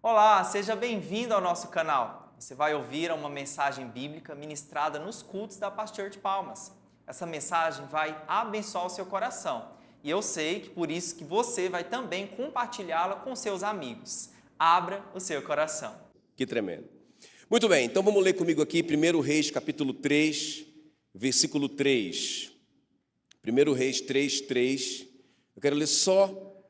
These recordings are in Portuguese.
Olá, seja bem-vindo ao nosso canal. Você vai ouvir uma mensagem bíblica ministrada nos cultos da Paz Church Palmas. Essa mensagem vai abençoar o seu coração e eu sei que por isso que você vai também compartilhá-la com seus amigos. Abra o seu coração. Que tremendo. Muito bem, então vamos ler comigo aqui 1 Reis capítulo 3, versículo 3. 1 Reis 3, 3. Eu quero ler só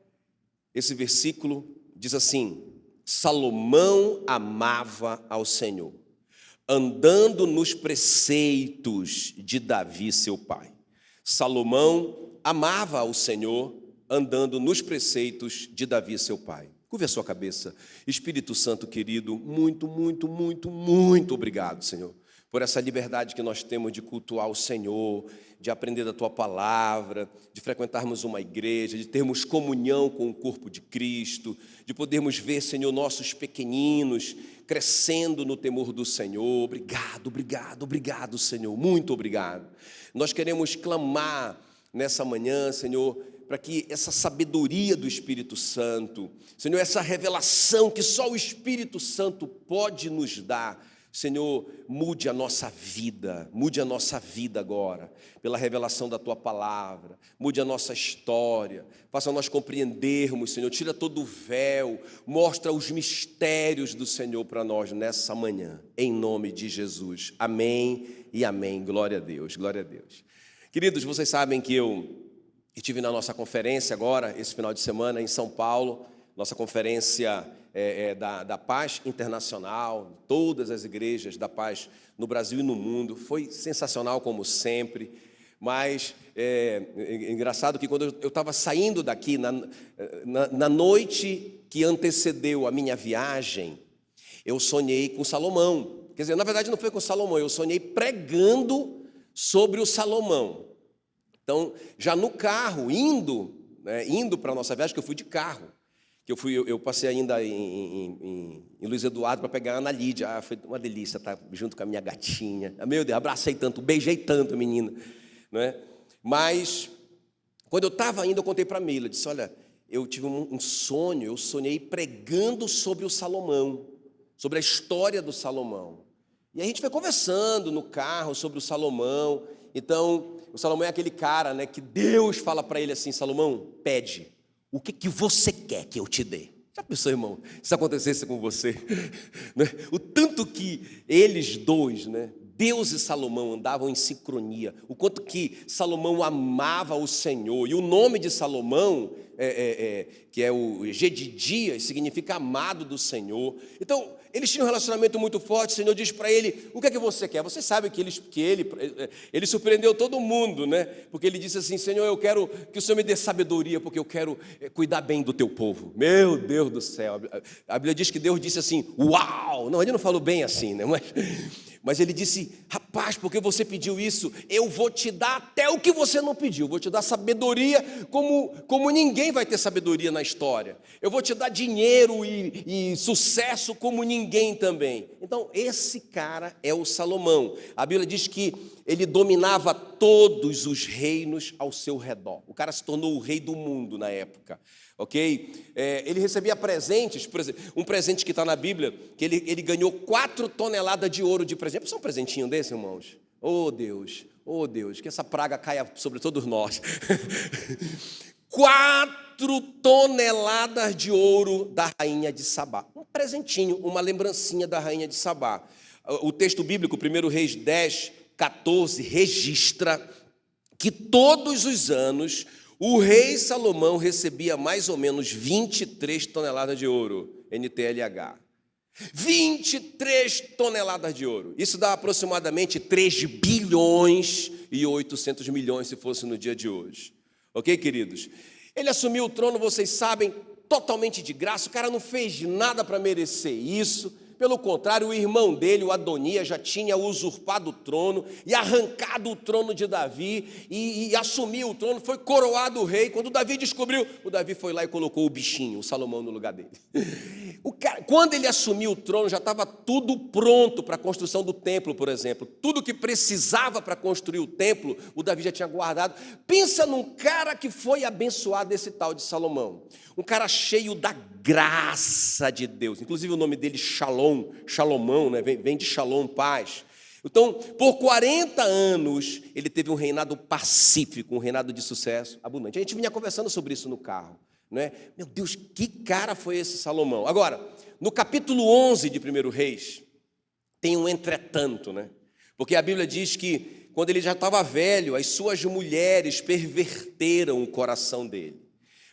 esse versículo. Diz assim: Salomão amava ao Senhor, andando nos preceitos de Davi, seu pai. Salomão amava ao Senhor, andando nos preceitos de Davi, seu pai. Curve a sua cabeça. Espírito Santo querido, muito obrigado, Senhor, por essa liberdade que nós temos de cultuar o Senhor, de aprender da Tua palavra, de frequentarmos uma igreja, de termos comunhão com o corpo de Cristo, de podermos ver, Senhor, nossos pequeninos crescendo no temor do Senhor. Obrigado, Senhor, muito obrigado. Nós queremos clamar nessa manhã, Senhor, para que essa sabedoria do Espírito Santo, Senhor, essa revelação que só o Espírito Santo pode nos dar, Senhor, mude a nossa vida agora, pela revelação da Tua palavra, mude a nossa história, faça nós compreendermos, Senhor, tira todo o véu, mostra os mistérios do Senhor para nós nessa manhã, em nome de Jesus, amém e amém, glória a Deus. Queridos, vocês sabem que eu estive na nossa conferência agora, esse final de semana, em São Paulo, nossa conferência da Paz Internacional, todas as igrejas da Paz no Brasil e no mundo. Foi sensacional como sempre, mas é engraçado que quando eu estava saindo daqui, na noite que antecedeu a minha viagem, eu sonhei com Salomão. Quer dizer, na verdade não foi com Salomão, eu sonhei pregando sobre o Salomão. Então, já no carro, indo para a nossa viagem, que eu fui de carro, eu passei ainda em Luiz Eduardo para pegar a Ana Lídia. Foi uma delícia estar junto com a minha gatinha. Meu Deus, abracei tanto, beijei tanto a menina, não é? Mas, quando eu estava indo, eu contei para a Mila, disse: olha, eu tive um sonho, eu sonhei pregando sobre o Salomão, sobre a história do Salomão. E a gente foi conversando no carro sobre o Salomão. Então, o Salomão é aquele cara, né, que Deus fala para ele assim: Salomão, pede. O que você quer que eu te dê? Já pensou, irmão, se isso acontecesse com você? Né? O tanto que eles dois, né, Deus e Salomão, andavam em sincronia, o quanto que Salomão amava o Senhor, e o nome de Salomão, que é o Gedidias, significa amado do Senhor. Então, eles tinham um relacionamento muito forte. O Senhor diz para ele: o que é que você quer? Você sabe que ele surpreendeu todo mundo, né? Porque ele disse assim: Senhor, eu quero que o Senhor me dê sabedoria, porque eu quero cuidar bem do teu povo. Meu Deus do céu, a Bíblia diz que Deus disse assim: uau! Não, ele não falou bem assim, né? Mas ele disse: rapaz, porque você pediu isso, eu vou te dar até o que você não pediu. Vou te dar sabedoria como ninguém vai ter sabedoria na história. Eu vou te dar dinheiro e sucesso como ninguém também. Então, esse cara é o Salomão. A Bíblia diz que ele dominava todos os reinos ao seu redor. O cara se tornou o rei do mundo na época. Ok? Ele recebia presentes, por exemplo, um presente que está na Bíblia, que ele ganhou 4 toneladas de ouro de presente. Só um presentinho desse, irmãos? Oh Deus, que essa praga caia sobre todos nós. 4 toneladas de ouro da rainha de Sabá. Um presentinho, uma lembrancinha da rainha de Sabá. O texto bíblico, 1 Reis 10, 14, registra que todos os anos o rei Salomão recebia mais ou menos 23 toneladas de ouro, NTLH. 23 toneladas de ouro. Isso dá aproximadamente 3 bilhões e 800 milhões se fosse no dia de hoje. Ok, queridos? Ele assumiu o trono, vocês sabem, totalmente de graça. O cara não fez nada para merecer isso. Pelo contrário, o irmão dele, o Adonias, já tinha usurpado o trono e arrancado o trono de Davi e assumiu o trono, foi coroado o rei. Quando Davi descobriu, o Davi foi lá e colocou o bichinho, o Salomão, no lugar dele. Quando ele assumiu o trono, já estava tudo pronto para a construção do templo, por exemplo. Tudo que precisava para construir o templo, o Davi já tinha guardado. Pensa num cara que foi abençoado, esse tal de Salomão. Um cara cheio da graça de Deus. Inclusive o nome dele, Shalom, Shalomão, né? Vem de Shalom, paz. Então, por 40 anos, ele teve um reinado pacífico, um reinado de sucesso abundante. A gente vinha conversando sobre isso no carro, né? Meu Deus, que cara foi esse Salomão? Agora, no capítulo 11 de 1 Reis, tem um entretanto, né? Porque a Bíblia diz que, quando ele já estava velho, as suas mulheres perverteram o coração dele,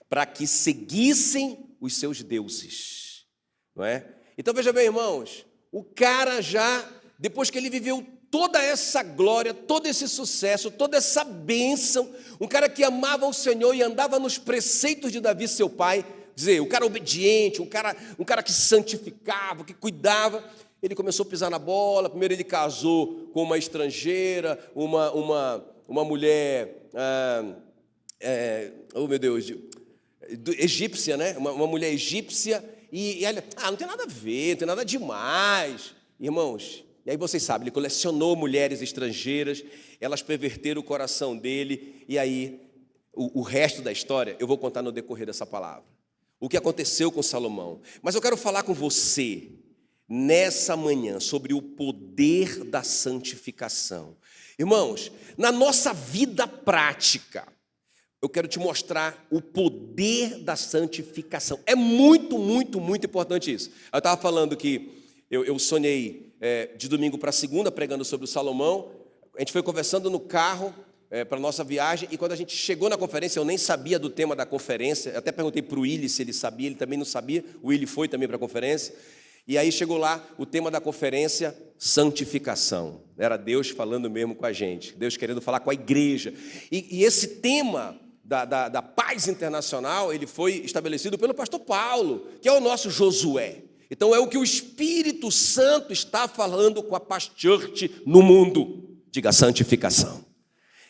para que seguissem os seus deuses, não é? Então, veja bem, irmãos, o cara já, depois que ele viveu toda essa glória, todo esse sucesso, toda essa bênção, um cara que amava o Senhor e andava nos preceitos de Davi, seu pai, dizer, um cara obediente, um cara que santificava, que cuidava, ele começou a pisar na bola. Primeiro ele casou com uma estrangeira, uma mulher, oh meu Deus, egípcia, né? Uma mulher egípcia, e ela, não tem nada a ver, não tem nada demais, irmãos. E aí vocês sabem, ele colecionou mulheres estrangeiras, elas perverteram o coração dele, e aí o resto da história eu vou contar no decorrer dessa palavra. O que aconteceu com Salomão. Mas eu quero falar com você nessa manhã sobre o poder da santificação. Irmãos, na nossa vida prática, eu quero te mostrar o poder da santificação. É muito, muito, muito importante isso. Eu estava falando que eu sonhei de domingo para segunda pregando sobre o Salomão. A gente foi conversando no carro para a nossa viagem, e quando a gente chegou na conferência, eu nem sabia do tema da conferência. Eu até perguntei para o Willi se ele sabia, ele também não sabia. O Willi foi também para a conferência. E aí chegou lá o tema da conferência, santificação. Era Deus falando mesmo com a gente, Deus querendo falar com a igreja. E esse tema da paz internacional, ele foi estabelecido pelo pastor Paulo, que é o nosso Josué. Então é o que o Espírito Santo está falando com a Paz Church no mundo. Diga, santificação.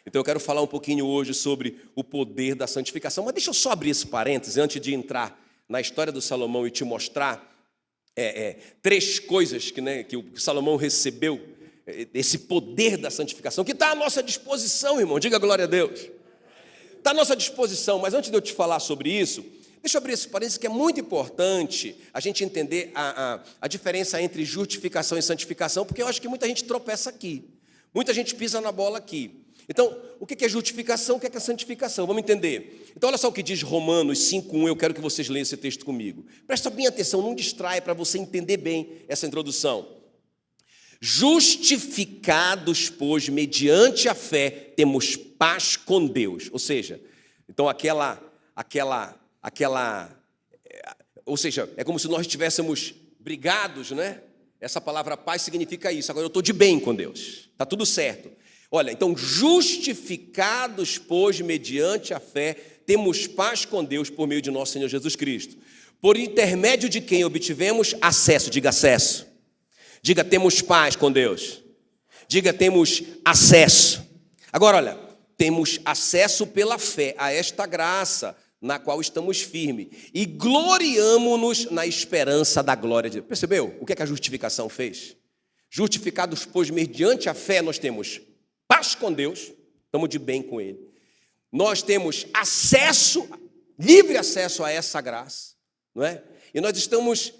Então eu quero falar um pouquinho hoje sobre o poder da santificação. Mas deixa eu só abrir esse parênteses antes de entrar na história do Salomão e te mostrar três coisas que o Salomão recebeu, esse poder da santificação, que está à nossa disposição, irmão. Diga glória a Deus. Está à nossa disposição, mas antes de eu te falar sobre isso, deixa eu abrir esse parênteses, que é muito importante a gente entender a diferença entre justificação e santificação, porque eu acho que muita gente tropeça aqui, muita gente pisa na bola aqui. Então, o que é justificação, o que é santificação? Vamos entender. Então, olha só o que diz Romanos 5:1, eu quero que vocês leiam esse texto comigo. Presta bem atenção, não distraia, para você entender bem essa introdução. Justificados, pois, mediante a fé, temos paz com Deus. Ou seja, então ou seja, é como se nós estivéssemos brigados, né? Essa palavra paz significa isso. Agora eu estou de bem com Deus, está tudo certo. Olha, então, justificados, pois, mediante a fé, temos paz com Deus por meio de nosso Senhor Jesus Cristo, por intermédio de quem obtivemos acesso. Diga acesso. Diga, temos paz com Deus. Diga, temos acesso. Agora, olha, temos acesso pela fé a esta graça, na qual estamos firmes, e gloriamo-nos na esperança da glória de Deus. Percebeu o que a justificação fez? Justificados, pois, mediante a fé, nós temos paz com Deus, estamos de bem com Ele. Nós temos acesso, livre acesso a essa graça, não é? E nós estamos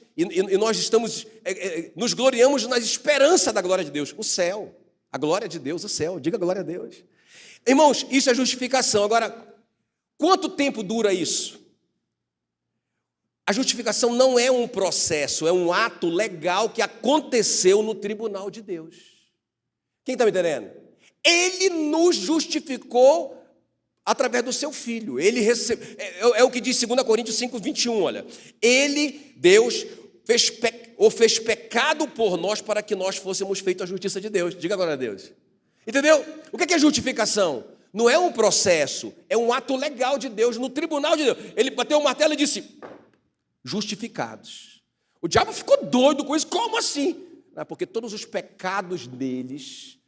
nos gloriamos na esperança da glória de Deus, o céu, a glória de Deus, o céu. Diga glória a Deus. Irmãos, isso é justificação. Agora, quanto tempo dura isso? A justificação não é um processo, é um ato legal que aconteceu no tribunal de Deus. Quem está me entendendo? Ele nos justificou através do seu Filho. Ele é o que diz 2 Coríntios 5:21, olha. Ele, Deus, fez pecado por nós para que nós fôssemos feitos a justiça de Deus. Diga agora a Deus. Entendeu? O que é justificação? Não é um processo, é um ato legal de Deus, no tribunal de Deus. Ele bateu o martelo e disse, justificados. O diabo ficou doido com isso. Como assim? Porque todos os pecados deles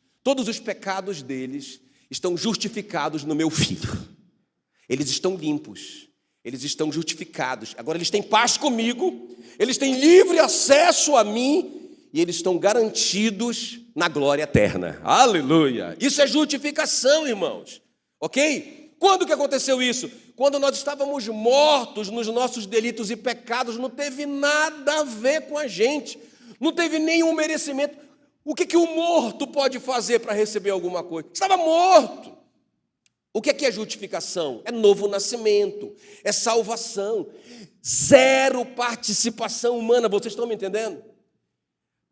estão justificados no meu filho. Eles estão limpos, eles estão justificados. Agora eles têm paz comigo, eles têm livre acesso a mim e eles estão garantidos na glória eterna. Aleluia! Isso é justificação, irmãos. Ok? Quando que aconteceu isso? Quando nós estávamos mortos nos nossos delitos e pecados, não teve nada a ver com a gente, não teve nenhum merecimento. O que o morto pode fazer para receber alguma coisa? Estava morto. O que é justificação? É novo nascimento, é salvação, zero participação humana, vocês estão me entendendo?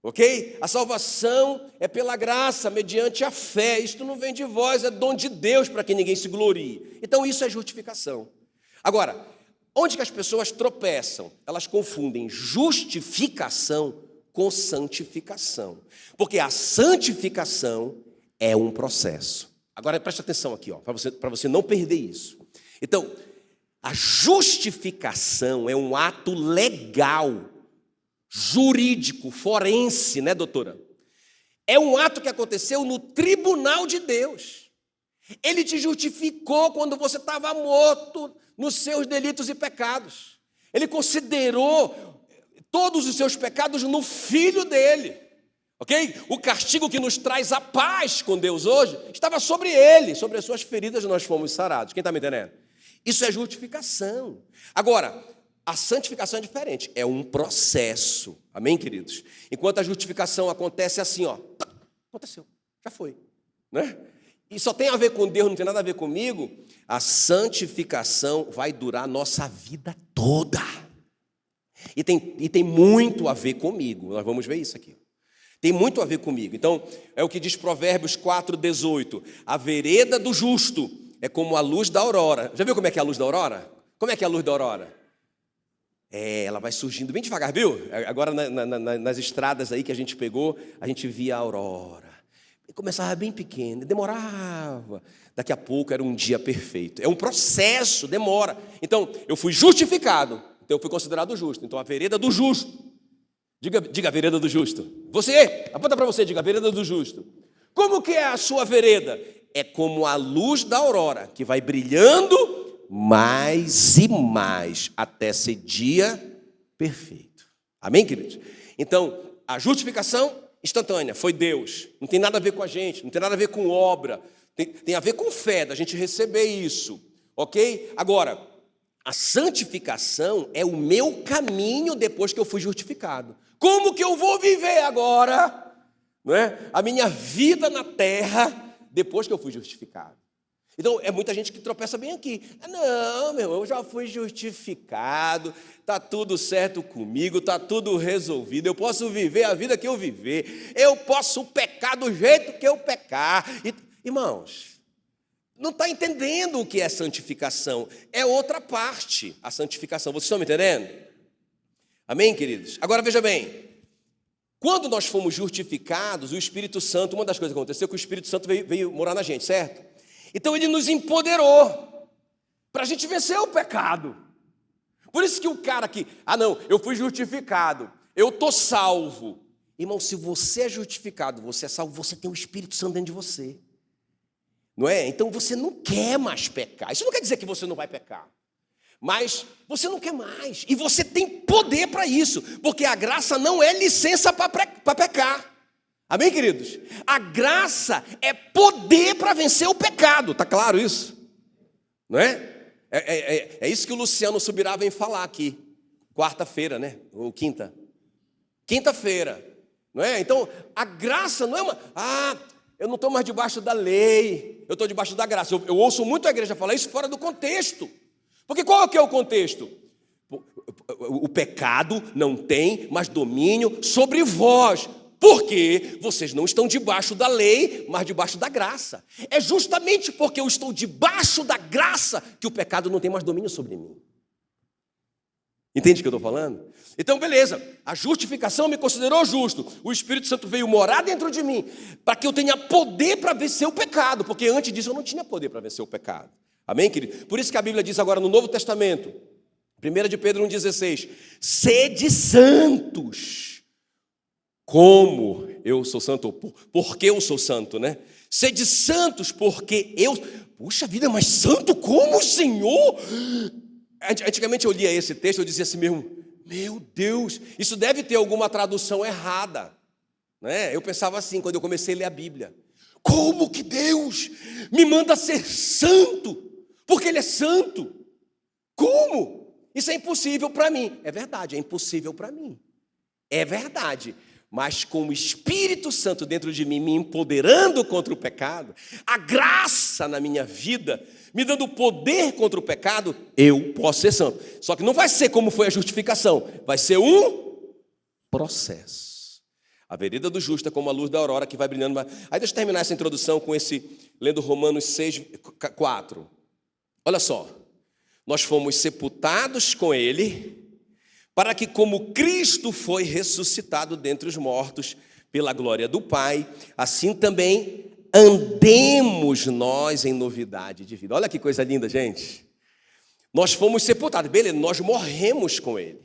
Ok? A salvação é pela graça, mediante a fé, isto não vem de vós, é dom de Deus para que ninguém se glorie. Então isso é justificação. Agora, onde que as pessoas tropeçam? Elas confundem justificação com santificação, porque a santificação é um processo. Agora preste atenção aqui, para você não perder isso. Então, a justificação é um ato legal, jurídico, forense, né, doutora? É um ato que aconteceu no tribunal de Deus. Ele te justificou quando você estava morto nos seus delitos e pecados. Ele considerou todos os seus pecados no Filho dele. Ok? O castigo que nos traz a paz com Deus hoje estava sobre ele, sobre as suas feridas nós fomos sarados. Quem está me entendendo? Isso é justificação. Agora, a santificação é diferente, é um processo. Amém, queridos? Enquanto a justificação acontece assim, aconteceu, já foi, né? E só tem a ver com Deus, não tem nada a ver comigo. A santificação vai durar a nossa vida toda. E tem muito a ver comigo, nós vamos ver isso aqui. Tem muito a ver comigo. Então, é o que diz Provérbios 4:18. A vereda do justo é como a luz da aurora. Já viu como é que é a luz da aurora? Como é que é a luz da aurora? Ela vai surgindo bem devagar, viu? Agora nas estradas aí que a gente pegou, a gente via a aurora. E começava bem pequeno, demorava. Daqui a pouco era um dia perfeito. É um processo, demora. Então, eu fui justificado. Então, eu fui considerado justo. Então, a vereda do justo. Diga a vereda do justo. Você, aponta para você, diga a vereda do justo. Como que é a sua vereda? É como a luz da aurora, que vai brilhando mais e mais, até ser dia perfeito. Amém, queridos? Então, a justificação instantânea foi Deus. Não tem nada a ver com a gente, não tem nada a ver com obra. Tem a ver com fé, da gente receber isso. Ok? Agora, a santificação é o meu caminho depois que eu fui justificado. Como que eu vou viver agora, não é? A minha vida na terra depois que eu fui justificado? Então, é muita gente que tropeça bem aqui. Não, meu irmão, eu já fui justificado, está tudo certo comigo, está tudo resolvido, eu posso viver a vida que eu viver, eu posso pecar do jeito que eu pecar. Irmãos, não está entendendo o que é santificação, é outra parte, a santificação. Vocês estão me entendendo? Amém, queridos? Agora veja bem, quando nós fomos justificados, o Espírito Santo, uma das coisas que aconteceu é que o Espírito Santo veio morar na gente, certo? Então ele nos empoderou para a gente vencer o pecado. Por isso que o cara que, não, eu fui justificado, eu estou salvo. Irmão, se você é justificado, você é salvo, você tem o Espírito Santo dentro de você. Não é? Então você não quer mais pecar. Isso não quer dizer que você não vai pecar. Mas você não quer mais. E você tem poder para isso. Porque a graça não é licença para pecar. Amém, queridos? A graça é poder para vencer o pecado. Está claro isso? Não é? É isso que o Luciano Subirá vem falar aqui. Quarta-feira, né? Ou quinta. Quinta-feira. Não é? Então, a graça não é uma... eu não estou mais debaixo da lei. Eu estou debaixo da graça. Eu ouço muito a igreja falar isso fora do contexto. Porque qual que é o contexto? O pecado não tem mais domínio sobre vós, porque vocês não estão debaixo da lei, mas debaixo da graça. É justamente porque eu estou debaixo da graça que o pecado não tem mais domínio sobre mim. Entende o que eu estou falando? Então, beleza, a justificação me considerou justo. O Espírito Santo veio morar dentro de mim, para que eu tenha poder para vencer o pecado, porque antes disso eu não tinha poder para vencer o pecado. Amém, querido? Por isso que a Bíblia diz agora no Novo Testamento, 1 de Pedro 1,16. Sede santos, como eu sou santo, porque eu sou santo, né? Sede santos, porque eu... Puxa vida, mas santo como o Senhor? Antigamente eu lia esse texto, eu dizia assim mesmo, meu Deus, isso deve ter alguma tradução errada, né? Eu pensava assim, quando eu comecei a ler a Bíblia. Como que Deus me manda ser santo? Porque Ele é santo. Como? Isso é impossível para mim. É verdade, é impossível para mim. É verdade. Mas com o Espírito Santo dentro de mim, me empoderando contra o pecado, a graça na minha vida, me dando poder contra o pecado, eu posso ser santo. Só que não vai ser como foi a justificação, vai ser um processo. A vereda do justo é como a luz da aurora que vai brilhando. Aí deixa eu terminar essa introdução com lendo Romanos 6:4. Olha só, nós fomos sepultados com Ele, para que como Cristo foi ressuscitado dentre os mortos pela glória do Pai, assim também andemos nós em novidade de vida. Olha que coisa linda, gente. Nós fomos sepultados, beleza, nós morremos com Ele.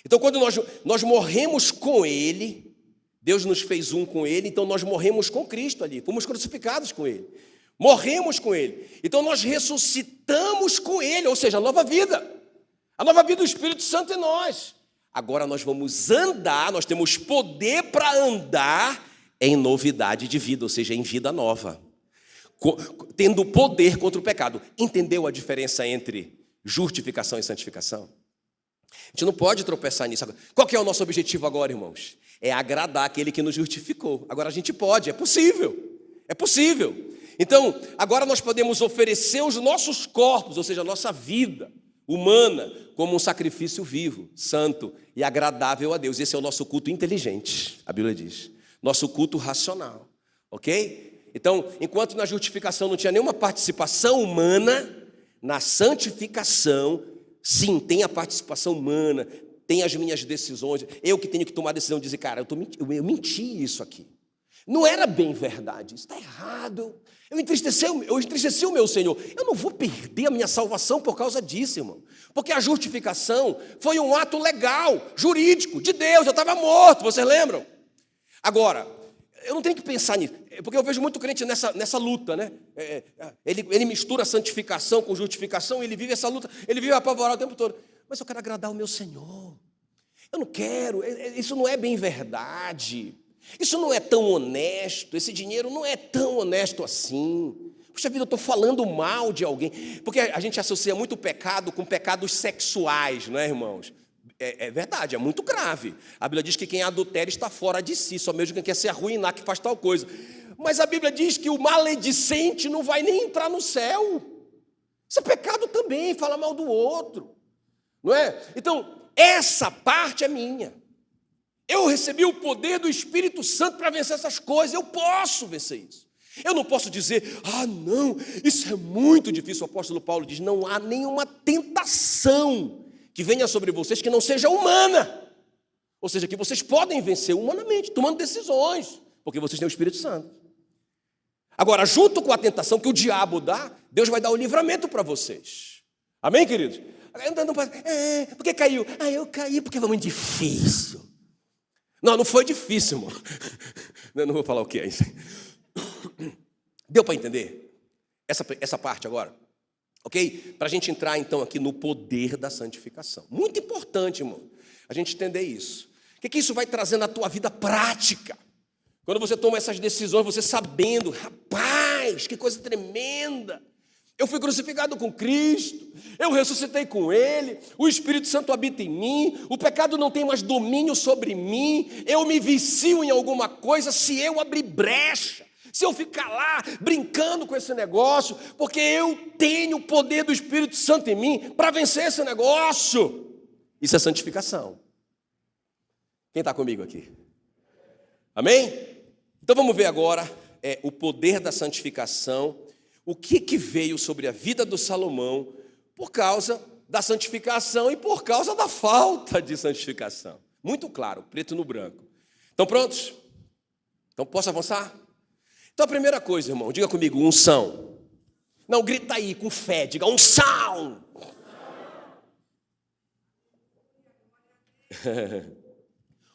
Então quando nós morremos com Ele, Deus nos fez um com Ele, então nós morremos com Cristo ali, fomos crucificados com Ele. Morremos com Ele. Então nós ressuscitamos com Ele, ou seja, a nova vida. A nova vida do Espírito Santo em nós. Agora nós vamos andar, nós temos poder para andar em novidade de vida, ou seja, em vida nova. Tendo poder contra o pecado. Entendeu a diferença entre justificação e santificação? A gente não pode tropeçar nisso. Qual que é o nosso objetivo agora, irmãos? É agradar aquele que nos justificou. Agora a gente pode, é possível. É possível. Então, agora nós podemos oferecer os nossos corpos, ou seja, a nossa vida humana, como um sacrifício vivo, santo e agradável a Deus. Esse é o nosso culto inteligente, a Bíblia diz. Nosso culto racional, ok? Então, enquanto na justificação não tinha nenhuma participação humana, na santificação, sim, tem a participação humana, tem as minhas decisões. Eu que tenho que tomar a decisão de dizer, cara, eu menti isso aqui. Não era bem verdade, isso está errado. Eu entristeci o meu Senhor. Eu não vou perder a minha salvação por causa disso, irmão. Porque a justificação foi um ato legal, jurídico, de Deus. Eu estava morto, vocês lembram? Agora, eu não tenho que pensar nisso, porque eu vejo muito crente nessa luta, né? Ele mistura santificação com justificação, ele vive essa luta, ele vive apavorado o tempo todo. Mas eu quero agradar o meu Senhor. Eu não quero, isso não é bem verdade. Isso não é tão honesto, esse dinheiro não é tão honesto assim. Puxa vida, eu estou falando mal de alguém. Porque a gente associa muito o pecado com pecados sexuais, não é, irmãos? É verdade, é muito grave. A Bíblia diz que quem adultera está fora de si, só mesmo quem quer se arruinar que faz tal coisa. Mas a Bíblia diz que o maledicente não vai nem entrar no céu. Isso é pecado também, fala mal do outro. Não é? Então, essa parte é minha. Eu recebi o poder do Espírito Santo para vencer essas coisas. Eu posso vencer isso. Eu não posso dizer, não, isso é muito difícil. O apóstolo Paulo diz, não há nenhuma tentação que venha sobre vocês que não seja humana. Ou seja, que vocês podem vencer humanamente, tomando decisões, porque vocês têm o Espírito Santo. Agora, junto com a tentação que o diabo dá, Deus vai dar o livramento para vocês. Amém, queridos? Por que caiu? Eu caí porque foi muito difícil. Não foi difícil, irmão. Não vou falar o que é isso. Deu para entender essa parte agora? Ok? Para a gente entrar, então, aqui no poder da santificação. Muito importante, irmão, a gente entender isso. O que isso vai trazer na tua vida prática? Quando você toma essas decisões, você sabendo, rapaz, que coisa tremenda. Eu fui crucificado com Cristo, eu ressuscitei com Ele, o Espírito Santo habita em mim, o pecado não tem mais domínio sobre mim, eu me vicio em alguma coisa se eu abrir brecha, se eu ficar lá brincando com esse negócio, porque eu tenho o poder do Espírito Santo em mim para vencer esse negócio. Isso é santificação. Quem está comigo aqui? Amém? Então vamos ver agora o poder da santificação. O que veio sobre a vida do Salomão por causa da santificação e por causa da falta de santificação. Muito claro, preto no branco. Estão prontos? Então posso avançar? Então a primeira coisa, irmão, diga comigo, unção. Não, grita aí com fé, diga unção.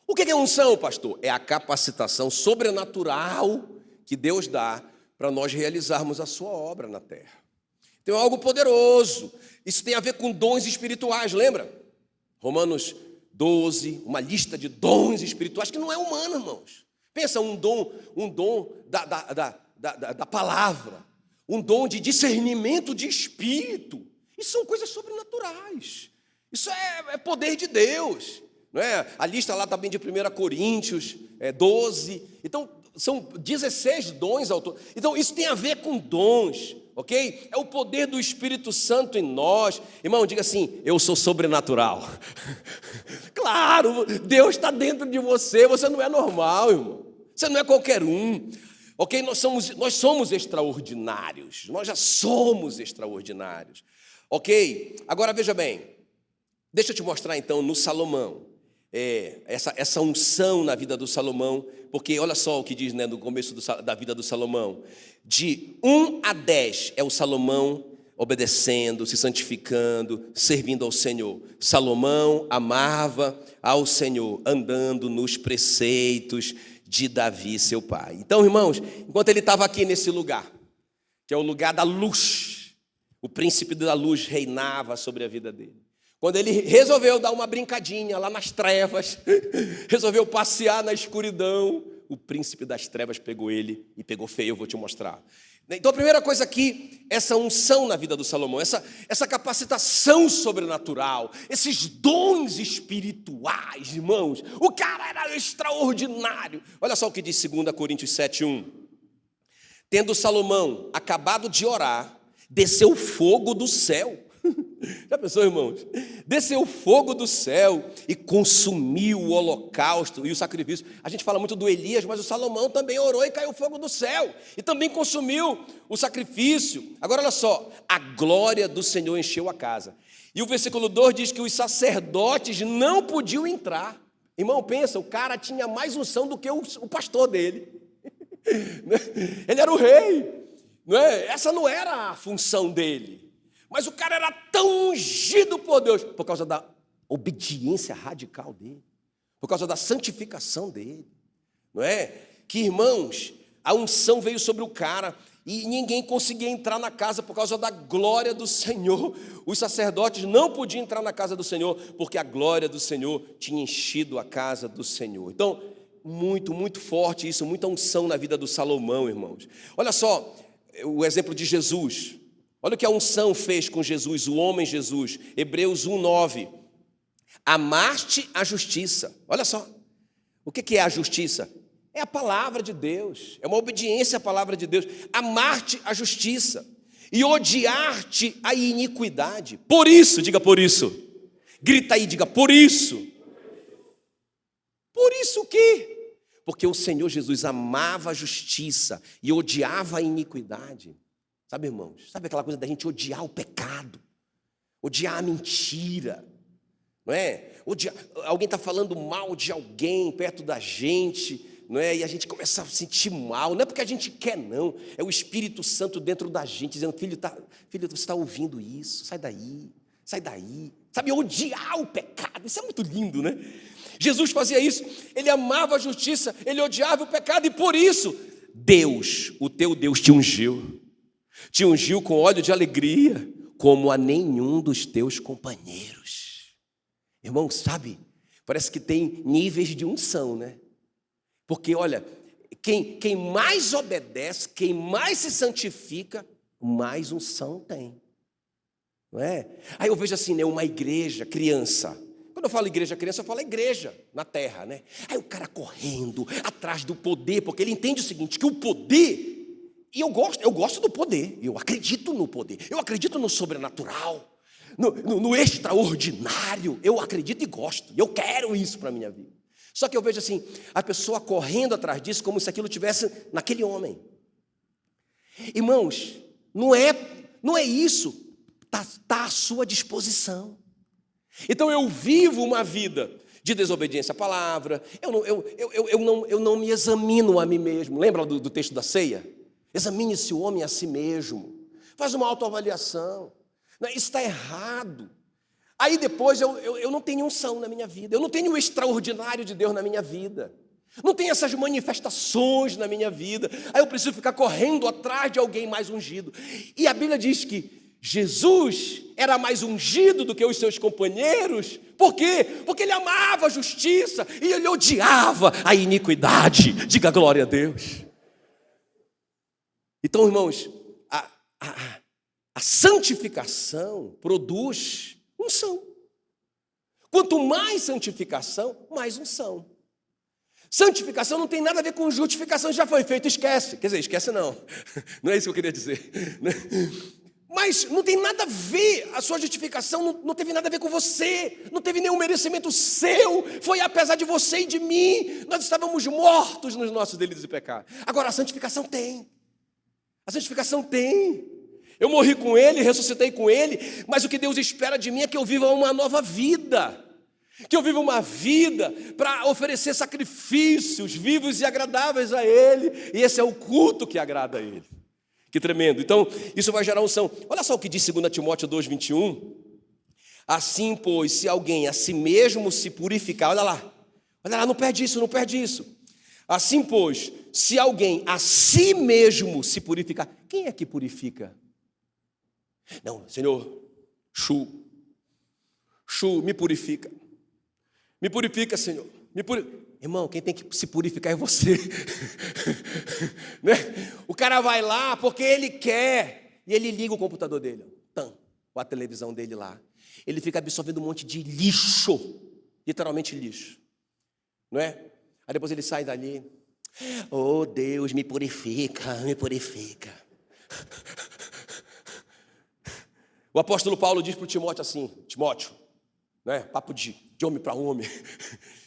O que é unção, pastor? É a capacitação sobrenatural que Deus dá para nós realizarmos a sua obra na terra. Então é algo poderoso. Isso tem a ver com dons espirituais, lembra? Romanos 12, uma lista de dons espirituais que não é humana, irmãos. Pensa, um dom da palavra, um dom de discernimento de espírito. Isso são coisas sobrenaturais. Isso é poder de Deus. Não é? A lista lá também de 1 Coríntios 12. Então, são 16 dons ao todo. Então, isso tem a ver com dons, ok? É o poder do Espírito Santo em nós. Irmão, diga assim: eu sou sobrenatural. Claro, Deus está dentro de você. Você não é normal, irmão. Você não é qualquer um. Ok? Nós somos extraordinários. Nós já somos extraordinários. Ok? Agora, veja bem. Deixa eu te mostrar, então, no Salomão. Essa unção na vida do Salomão, porque olha só o que diz, né, no começo da vida do Salomão. De 1 a 10 é o Salomão obedecendo, se santificando, servindo ao Senhor. Salomão amava ao Senhor, andando nos preceitos de Davi, seu pai. Então, irmãos, enquanto ele estava aqui nesse lugar, que é o lugar da luz, o príncipe da luz reinava sobre a vida dele. Quando ele resolveu dar uma brincadinha lá nas trevas, resolveu passear na escuridão, o príncipe das trevas pegou ele e pegou feio, eu vou te mostrar. Então a primeira coisa aqui, essa unção na vida do Salomão, essa capacitação sobrenatural, esses dons espirituais, irmãos. O cara era extraordinário. Olha só o que diz 2 Coríntios 7:1. Tendo Salomão acabado de orar, desceu fogo do céu. Já pensou, irmãos? Desceu fogo do céu e consumiu o holocausto e o sacrifício. A gente fala muito do Elias, mas o Salomão também orou e caiu fogo do céu. E também consumiu o sacrifício. Agora olha só, a glória do Senhor encheu a casa. E o versículo 2 diz que os sacerdotes não podiam entrar. Irmão, pensa, o cara tinha mais unção do que o pastor dele. Ele era o rei. Não é? Essa não era a função dele. Mas o cara era tão ungido por Deus, por causa da obediência radical dele, por causa da santificação dele, não é? Que, irmãos, a unção veio sobre o cara e ninguém conseguia entrar na casa por causa da glória do Senhor. Os sacerdotes não podiam entrar na casa do Senhor, porque a glória do Senhor tinha enchido a casa do Senhor. Então, muito, muito forte isso, muita unção na vida do Salomão, irmãos. Olha só, o exemplo de Jesus. Olha o que a unção fez com Jesus, o homem Jesus. Hebreus 1:9. Amaste a justiça. Olha só. O que é a justiça? É a palavra de Deus. É uma obediência à palavra de Deus. Amar-te a justiça. E odiar-te a iniquidade. Por isso, diga por isso. Grita aí, diga por isso. Por isso o quê? Porque o Senhor Jesus amava a justiça e odiava a iniquidade. Sabe, irmãos? Sabe aquela coisa da gente odiar o pecado? Odiar a mentira? Não é? Alguém está falando mal de alguém perto da gente, não é? E a gente começa a se sentir mal. Não é porque a gente quer, não. É o Espírito Santo dentro da gente, dizendo: filho, você está ouvindo isso? Sai daí, sai daí. Sabe, odiar o pecado. Isso é muito lindo, né? Jesus fazia isso. Ele amava a justiça, ele odiava o pecado. E por isso, Deus, o teu Deus, te ungiu. Te ungiu com óleo de alegria, como a nenhum dos teus companheiros. Irmão, sabe, parece que tem níveis de unção, né? Porque, olha, quem mais obedece, quem mais se santifica, mais unção tem. Não é? Aí eu vejo assim, né, uma igreja, criança. Quando eu falo igreja, criança, eu falo igreja na terra, né? Aí o cara correndo atrás do poder, porque ele entende o seguinte, que o poder... E eu gosto do poder, eu acredito no poder, eu acredito no sobrenatural, no extraordinário, eu acredito e gosto, eu quero isso para a minha vida. Só que eu vejo assim, a pessoa correndo atrás disso como se aquilo tivesse naquele homem. Irmãos, não é isso, está à sua disposição. Então eu vivo uma vida de desobediência à palavra, eu não me examino a mim mesmo. Lembra do texto da ceia? Examine-se o homem a si mesmo. Faz uma autoavaliação. Isso está errado. Aí depois eu não tenho unção na minha vida, eu não tenho o extraordinário de Deus na minha vida, não tenho essas manifestações na minha vida, aí eu preciso ficar correndo atrás de alguém mais ungido. E a Bíblia diz que Jesus era mais ungido do que os seus companheiros. Por quê? Porque ele amava a justiça e ele odiava a iniquidade. Diga glória a Deus. Então, irmãos, a santificação produz unção. Quanto mais santificação, mais unção. Santificação não tem nada a ver com justificação, já foi feito, esquece. Quer dizer, esquece não. Não é isso que eu queria dizer. Mas não tem nada a ver, a sua justificação não teve nada a ver com você, não teve nenhum merecimento seu, foi apesar de você e de mim, nós estávamos mortos nos nossos delitos e pecados. Agora a santificação tem, eu morri com Ele, ressuscitei com Ele, mas o que Deus espera de mim é que eu viva uma nova vida, que eu viva uma vida para oferecer sacrifícios vivos e agradáveis a Ele, e esse é o culto que agrada a Ele. Que tremendo. Então, isso vai gerar unção. Olha só o que diz 2 Timóteo 2:21. Assim, pois, se alguém a si mesmo se purificar, olha lá, não perde isso. Assim, pois, se alguém a si mesmo se purificar, quem é que purifica? Não, Senhor, me purifica. Me purifica, Senhor. Irmão, quem tem que se purificar é você. Né? O cara vai lá porque ele quer, e ele liga o computador dele, ou a televisão dele lá. Ele fica absorvendo um monte de lixo, literalmente lixo. Não é? Aí depois ele sai dali. Oh, Deus, me purifica. O apóstolo Paulo diz para o Timóteo assim, Timóteo, né? Papo de homem para homem.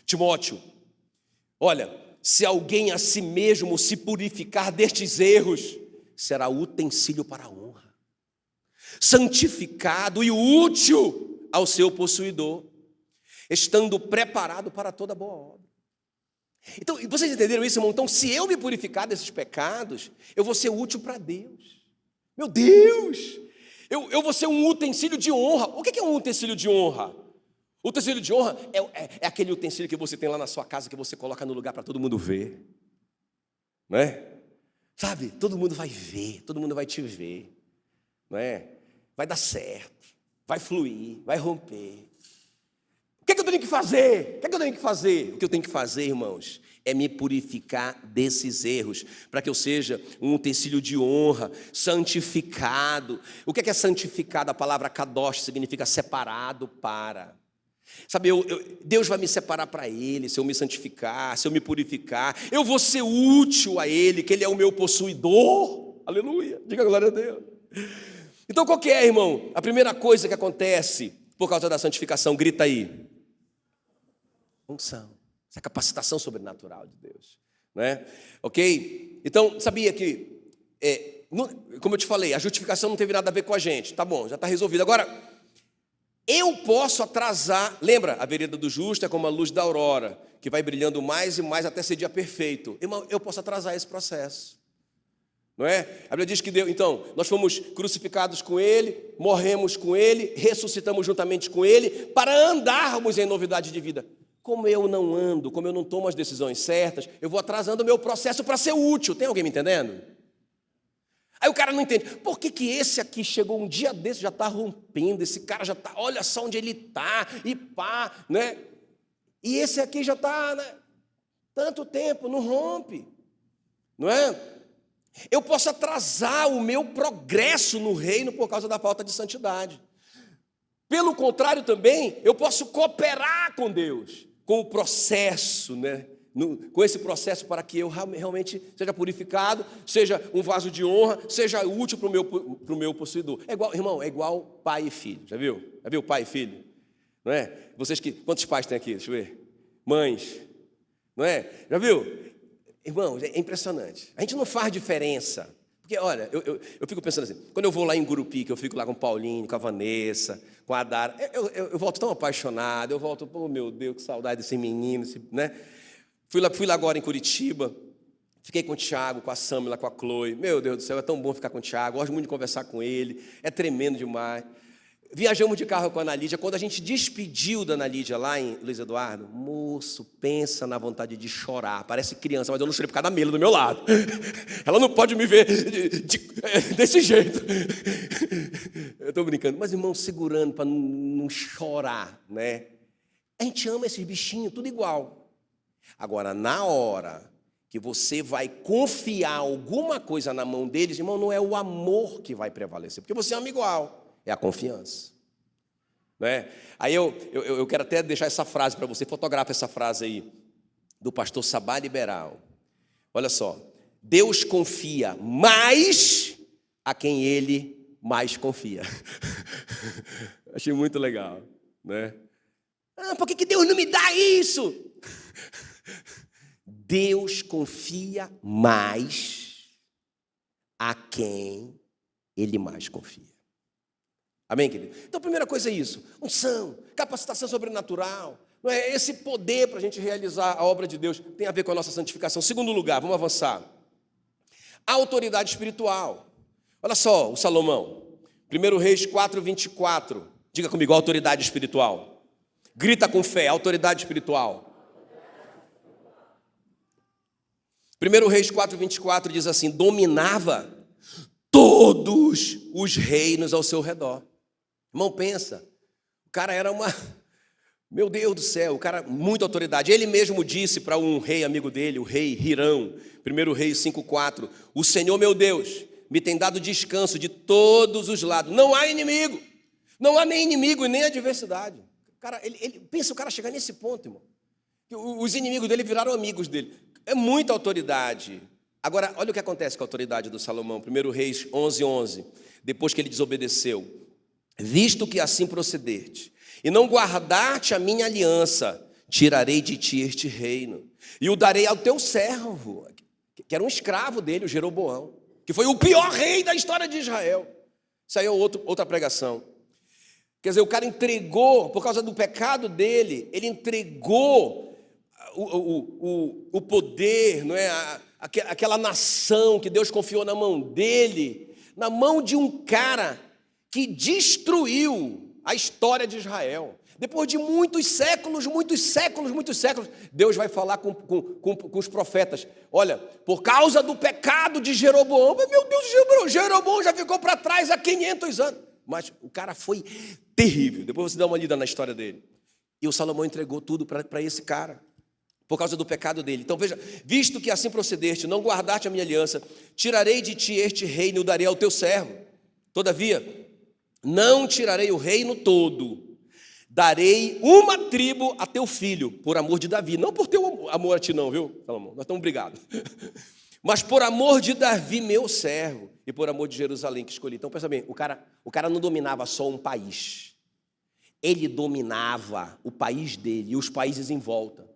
Timóteo, olha, se alguém a si mesmo se purificar destes erros, será utensílio para a honra, santificado e útil ao seu possuidor, estando preparado para toda boa obra. Então, vocês entenderam isso, irmão? Então, se eu me purificar desses pecados, eu vou ser útil para Deus. Meu Deus! Eu vou ser um utensílio de honra. O que é um utensílio de honra? O utensílio de honra é aquele utensílio que você tem lá na sua casa, que você coloca no lugar para todo mundo ver. Não é? Sabe? Todo mundo vai ver, todo mundo vai te ver. Não é? Vai dar certo, vai fluir, vai romper. O que eu tenho que fazer? O que eu tenho que fazer, irmãos, é me purificar desses erros, para que eu seja um utensílio de honra, santificado. O que é santificado? A palavra kadosh significa separado para. Sabe, Deus vai me separar para Ele, se eu me santificar, se eu me purificar, eu vou ser útil a Ele, que Ele é o meu possuidor. Aleluia, diga glória a Deus. Então qual que é, irmão? A primeira coisa que acontece por causa da santificação, grita aí. Unção, essa capacitação sobrenatural de Deus, não é? Ok? Então, sabia que, como eu te falei, a justificação não teve nada a ver com a gente, tá bom, já está resolvido. Agora, eu posso atrasar, lembra? A vereda do justo é como a luz da aurora, que vai brilhando mais e mais até ser dia perfeito. Irmão, eu posso atrasar esse processo, não é? A Bíblia diz que Deus, então, nós fomos crucificados com Ele, morremos com Ele, ressuscitamos juntamente com Ele, para andarmos em novidade de vida. Como eu não ando, como eu não tomo as decisões certas, eu vou atrasando o meu processo para ser útil. Tem alguém me entendendo? Aí o cara não entende. Por que esse aqui chegou um dia desse, já está rompendo, esse cara já está, olha só onde ele está, e pá, né? E esse aqui já está, né? Tanto tempo, não rompe, não é? Eu posso atrasar o meu progresso no reino por causa da falta de santidade. Pelo contrário também, eu posso cooperar com Deus, com o processo, né? Com esse processo para que eu realmente seja purificado, seja um vaso de honra, seja útil para o meu possuidor. É igual, irmão, é igual pai e filho, já viu? Já viu pai e filho? Não é? Quantos pais tem aqui? Deixa eu ver. Mães, não é? Já viu? Irmão, é impressionante. A gente não faz diferença. Porque, olha, eu fico pensando assim, quando eu vou lá em Gurupi, que eu fico lá com o Paulinho, com a Vanessa, com a Dara, eu volto tão apaixonado, eu volto, oh meu Deus, que saudade desse menino, né? Fui lá agora em Curitiba, fiquei com o Thiago, com a Samila, com a Chloe. Meu Deus do céu, é tão bom ficar com o Thiago, gosto muito de conversar com ele, é tremendo demais. Viajamos de carro com a Ana Lídia. Quando a gente despediu da Ana Lídia lá em Luiz Eduardo, moço, pensa na vontade de chorar. Parece criança, mas eu não chorei por causa da Mila do meu lado. Ela não pode me ver desse jeito. Eu estou brincando. Mas, irmão, segurando para não chorar, né? A gente ama esses bichinhos, tudo igual. Agora, na hora que você vai confiar alguma coisa na mão deles, irmão, não é o amor que vai prevalecer, porque você ama igual. É a confiança, né? Aí eu quero até deixar essa frase para você, fotografa essa frase aí, do pastor Sabá Liberal. Olha só, Deus confia mais a quem Ele mais confia. Achei muito legal, né? Por que Deus não me dá isso? Deus confia mais a quem Ele mais confia. Amém, querido? Então, a primeira coisa é isso, unção, capacitação sobrenatural, não é? Esse poder para a gente realizar a obra de Deus tem a ver com a nossa santificação. Segundo lugar, vamos avançar, a autoridade espiritual. Olha só o Salomão, 1 Reis 4:24, diga comigo, autoridade espiritual. Grita com fé, autoridade espiritual. 1 Reis 4:24 diz assim, dominava todos os reinos ao seu redor. Irmão, pensa, o cara era meu Deus do céu, o cara, muita autoridade. Ele mesmo disse para um rei amigo dele, o rei Hirão, 1 Reis 5:4, o Senhor meu Deus me tem dado descanso de todos os lados. Não há inimigo, não há nem inimigo e nem adversidade. Cara, ele pensa o cara chegar nesse ponto, irmão. Os inimigos dele viraram amigos dele. É muita autoridade. Agora, olha o que acontece com a autoridade do Salomão. 1 Reis 11:11, depois que ele desobedeceu. Visto que assim procederte, e não guardar-te a minha aliança, tirarei de ti este reino, e o darei ao teu servo, que era um escravo dele, o Jeroboão, que foi o pior rei da história de Israel. Isso aí é outra pregação. Quer dizer, o cara entregou, por causa do pecado dele, ele entregou o poder, não é? Aquela nação que Deus confiou na mão dele, na mão de um cara que destruiu a história de Israel. Depois de muitos séculos, Deus vai falar com os profetas. Olha, por causa do pecado de Jeroboão, meu Deus, Jeroboão já ficou para trás há 500 anos. Mas o cara foi terrível. Depois você dá uma lida na história dele. E o Salomão entregou tudo para esse cara, por causa do pecado dele. Então veja, visto que assim procedeste, não guardaste a minha aliança, tirarei de ti este reino e o darei ao teu servo. Todavia, não tirarei o reino todo, darei uma tribo a teu filho, por amor de Davi. Não por teu amor a ti não, viu, Salomão? Nós estamos brigados. Mas por amor de Davi, meu servo, e por amor de Jerusalém que escolhi. Então pensa bem, o cara não dominava só um país. Ele dominava o país dele e os países em volta.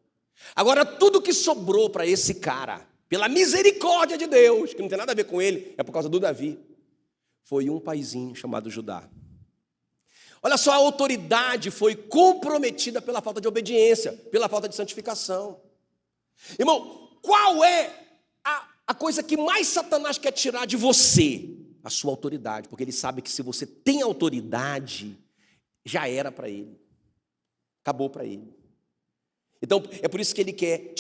Agora, tudo que sobrou para esse cara, pela misericórdia de Deus, que não tem nada a ver com ele, é por causa do Davi, foi um paizinho chamado Judá. Olha só, a autoridade foi comprometida pela falta de obediência, pela falta de santificação. Irmão, qual é a coisa que mais Satanás quer tirar de você? A sua autoridade, porque ele sabe que se você tem autoridade, já era para ele, acabou para ele. Então, é por isso que ele quer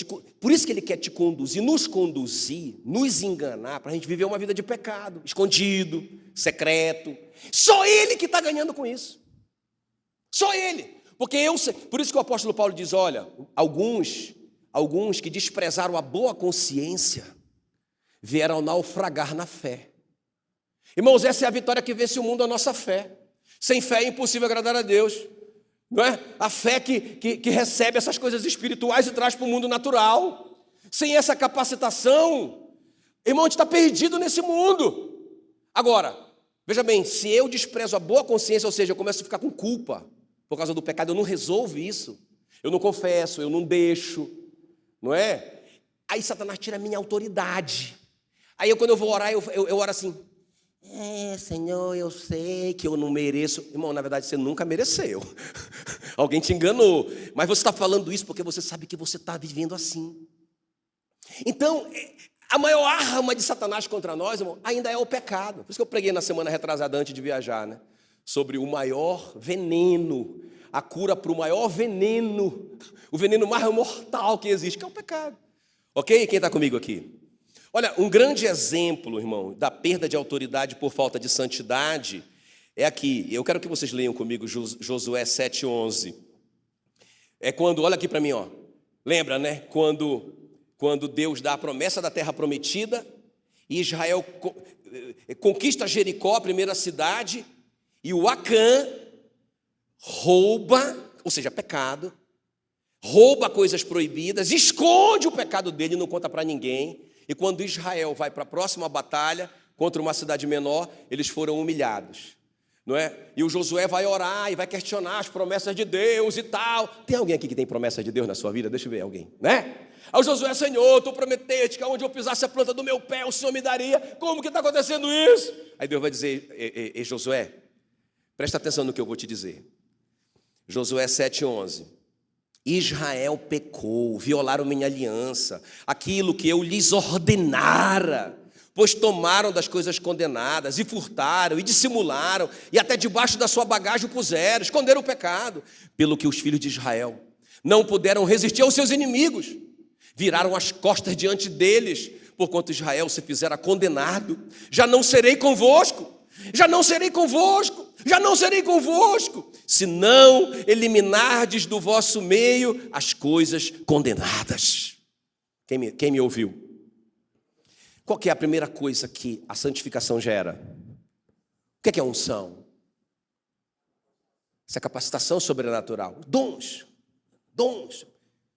te conduzir, nos enganar, para a gente viver uma vida de pecado, escondido, secreto. Só ele que está ganhando com isso. Só ele. Por isso que o apóstolo Paulo diz, olha, alguns que desprezaram a boa consciência, vieram naufragar na fé. Irmãos, essa é a vitória que vence o mundo, a nossa fé. Sem fé é impossível agradar a Deus. Não é? A fé que recebe essas coisas espirituais e traz para o mundo natural. Sem essa capacitação, irmão, a gente está perdido nesse mundo. Agora, veja bem, se eu desprezo a boa consciência, ou seja, eu começo a ficar com culpa por causa do pecado, eu não resolvo isso, eu não confesso, eu não deixo, não é? Aí Satanás tira a minha autoridade. Aí quando eu vou orar, eu oro assim, Senhor, eu sei que eu não mereço. Irmão, na verdade você nunca mereceu. Alguém te enganou, mas você está falando isso porque você sabe que você está vivendo assim. Então, a maior arma de Satanás contra nós, irmão, ainda é o pecado. Por isso que eu preguei na semana retrasada antes de viajar, né? sobre o maior veneno, a cura para o maior veneno, o veneno mais mortal que existe, que é o pecado. Ok? Quem está comigo aqui? Olha, um grande exemplo, irmão, da perda de autoridade por falta de santidade é aqui. Eu quero que vocês leiam comigo Josué 7:11. É quando, olha aqui para mim, ó. Lembra, né? Quando Deus dá a promessa da terra prometida, e Israel conquista Jericó, a primeira cidade, e o Acã rouba, ou seja, pecado, rouba coisas proibidas, esconde o pecado dele e não conta para ninguém. E quando Israel vai para a próxima batalha contra uma cidade menor, eles foram humilhados, não é? E o Josué vai orar e vai questionar as promessas de Deus e tal. Tem alguém aqui que tem promessa de Deus na sua vida? Deixa eu ver alguém, né? Aí o Josué: Senhor, tu prometeste que aonde eu pisasse a planta do meu pé, o Senhor me daria. Como que está acontecendo isso? Aí Deus vai dizer: Josué, presta atenção no que eu vou te dizer. Josué 7:11. Israel pecou, violaram minha aliança, aquilo que eu lhes ordenara, pois tomaram das coisas condenadas, e furtaram, e dissimularam, e até debaixo da sua bagagem o puseram, esconderam o pecado, pelo que os filhos de Israel não puderam resistir aos seus inimigos, viraram as costas diante deles, porquanto Israel se fizera condenado. Já não serei convosco, já não serei convosco, já não serei convosco, se não eliminardes do vosso meio as coisas condenadas. Quem me ouviu? Qual que é a primeira coisa que a santificação gera? O que é unção? Essa capacitação sobrenatural, dons,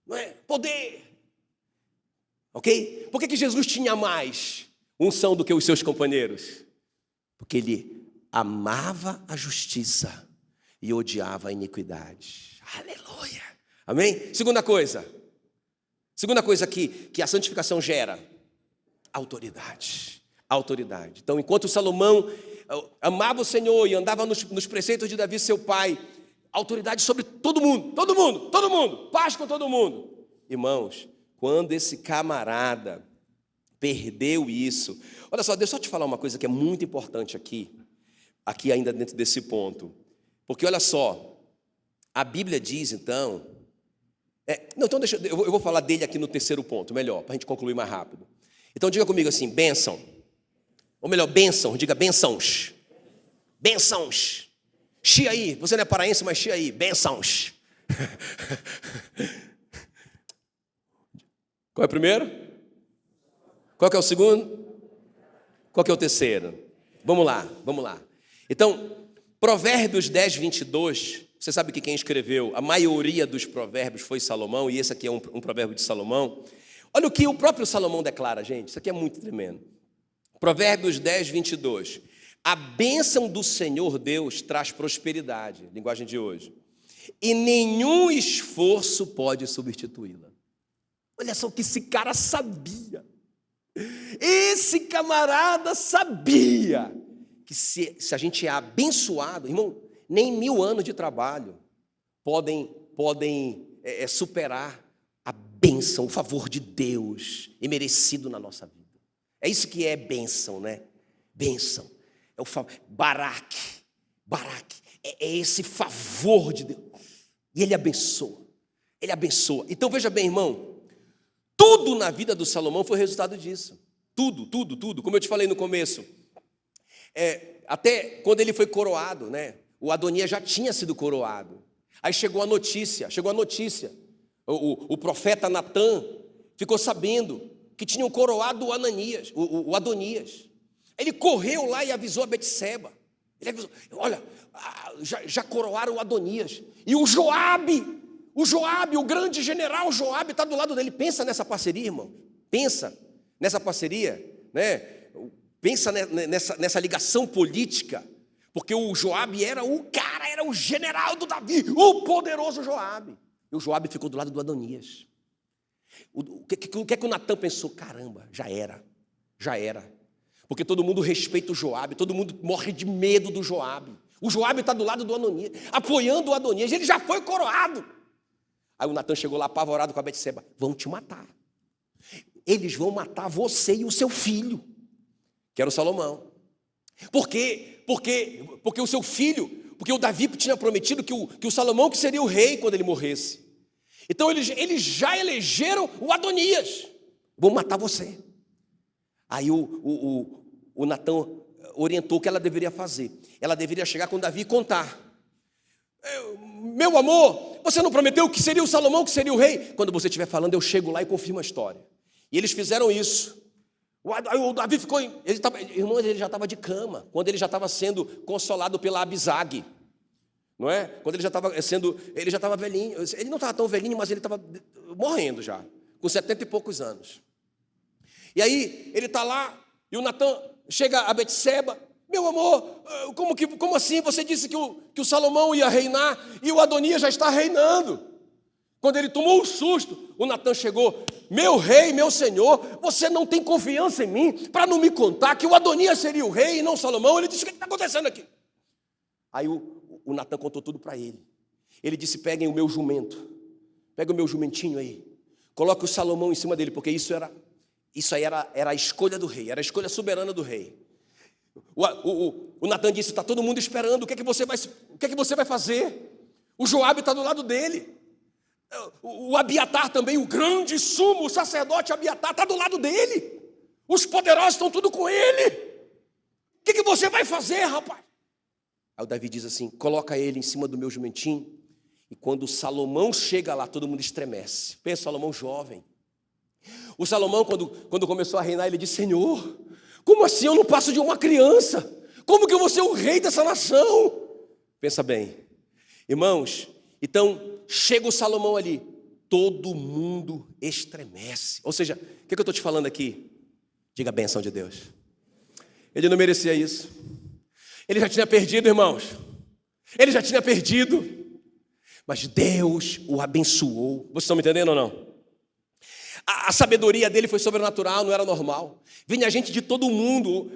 não é? Poder. Ok? Por que Jesus tinha mais unção do que os seus companheiros? Porque ele amava a justiça e odiava a iniquidade. Aleluia! Amém? Segunda coisa que a santificação gera: autoridade. Então, enquanto Salomão amava o Senhor e andava nos preceitos de Davi, seu pai, autoridade sobre todo mundo, paz com todo mundo. Irmãos, quando esse camarada perdeu isso, olha só, deixa eu te falar uma coisa que é muito importante aqui ainda dentro desse ponto, porque olha só, a Bíblia diz então, então eu vou falar dele aqui no terceiro ponto, melhor, para a gente concluir mais rápido. Então diga comigo assim: bênção, ou melhor, bênção, diga bênçãos, chia aí, você não é paraense, mas chia aí, bênçãos. Qual é o primeiro? Qual que é o segundo? Qual que é o terceiro? Vamos lá. Então, Provérbios 10:22, você sabe que quem escreveu a maioria dos provérbios foi Salomão, e esse aqui é um provérbio de Salomão. Olha o que o próprio Salomão declara, gente, isso aqui é muito tremendo. Provérbios 10:22. A bênção do Senhor Deus traz prosperidade, linguagem de hoje, e nenhum esforço pode substituí-la. Olha só o que esse cara sabia. Esse camarada sabia que se a gente é abençoado, irmão, nem 1000 anos de trabalho podem superar a bênção, o favor de Deus imerecido na nossa vida. É isso que é bênção, né? Bênção. É o Barak. É esse favor de Deus. E Ele abençoa. Então veja bem, irmão, tudo na vida do Salomão foi resultado disso. Tudo. Como eu te falei no começo, até quando ele foi coroado, né? O Adonias já tinha sido coroado. Aí chegou a notícia. O profeta Natã ficou sabendo que tinham coroado o Adonias. Ele correu lá e avisou a Betseba. Ele avisou: olha, já coroaram o Adonias. E o Joabe, o grande general Joabe está do lado dele. Pensa nessa parceria, irmão. Pensa nessa parceria, né? Pensa nessa ligação política. Porque o Joabe era o general do Davi, o poderoso Joabe. E o Joabe ficou do lado do Adonias. O que é que o Natã pensou? Caramba, já era. Porque todo mundo respeita o Joabe, todo mundo morre de medo do Joabe. O Joabe está do lado do Adonias, apoiando o Adonias, ele já foi coroado. Aí o Natã chegou lá apavorado com a Betseba: vão te matar. Eles vão matar você e o seu filho, que era o Salomão. Por quê? Porque o seu filho, porque o Davi tinha prometido que o Salomão que seria o rei quando ele morresse. Então eles já elegeram o Adonias. Vão matar você. Aí o Natã orientou o que ela deveria fazer. Ela deveria chegar com Davi e contar. Meu amor, você não prometeu que seria o Salomão que seria o rei? Quando você estiver falando, eu chego lá e confirmo a história. E eles fizeram isso. O Davi ficou, ele já estava de cama, quando ele já estava sendo consolado pela Abisag, não é? Quando ele já estava velhinho, ele não estava tão velhinho, mas ele estava morrendo já, com 70 e poucos anos. E aí, ele está lá, e o Natã chega a Betseba, meu amor, como assim? Você disse que o Salomão ia reinar, e o Adonias já está reinando. Quando ele tomou um susto, o Natã chegou, meu rei, meu senhor, você não tem confiança em mim para não me contar que o Adonias seria o rei e não Salomão? Ele disse, o que está acontecendo aqui? Aí o Natã contou tudo para ele. Ele disse, peguem o meu jumento, pega o meu jumentinho aí, coloque o Salomão em cima dele, porque isso aí era a escolha do rei, era a escolha soberana do rei. O Natã disse, está todo mundo esperando, o que é que você vai fazer? O Joabe está do lado dele. O Abiatar também, o grande sumo, o sacerdote Abiatar está do lado dele. Os poderosos estão tudo com ele. O que você vai fazer, rapaz? Aí o Davi diz assim, coloca ele em cima do meu jumentinho. E quando o Salomão chega lá, todo mundo estremece. Pensa, Salomão jovem. O Salomão, quando começou a reinar, ele disse, Senhor, como assim eu não passo de uma criança? Como que eu vou ser o rei dessa nação? Pensa bem. Irmãos, então chega o Salomão ali, todo mundo estremece. Ou seja, o que eu estou te falando aqui? Diga a bênção de Deus. Ele não merecia isso. Ele já tinha perdido, irmãos. Ele já tinha perdido. Mas Deus o abençoou. Vocês estão me entendendo ou não? A sabedoria dele foi sobrenatural, não era normal. Vinha gente de todo mundo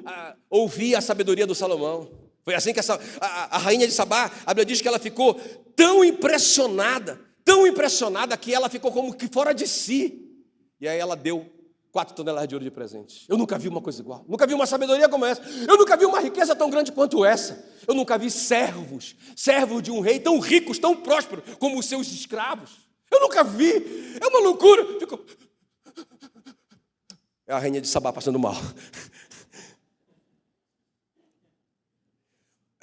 ouvir a sabedoria do Salomão. Foi assim que a rainha de Sabá, a Bíblia diz que ela ficou tão impressionada, que ela ficou como que fora de si. E aí ela deu 4 toneladas de ouro de presente. Eu nunca vi uma coisa igual, nunca vi uma sabedoria como essa, eu nunca vi uma riqueza tão grande quanto essa. Eu nunca vi servos de um rei tão ricos, tão prósperos como os seus escravos. Eu nunca vi, é uma loucura. É a rainha de Sabá passando mal.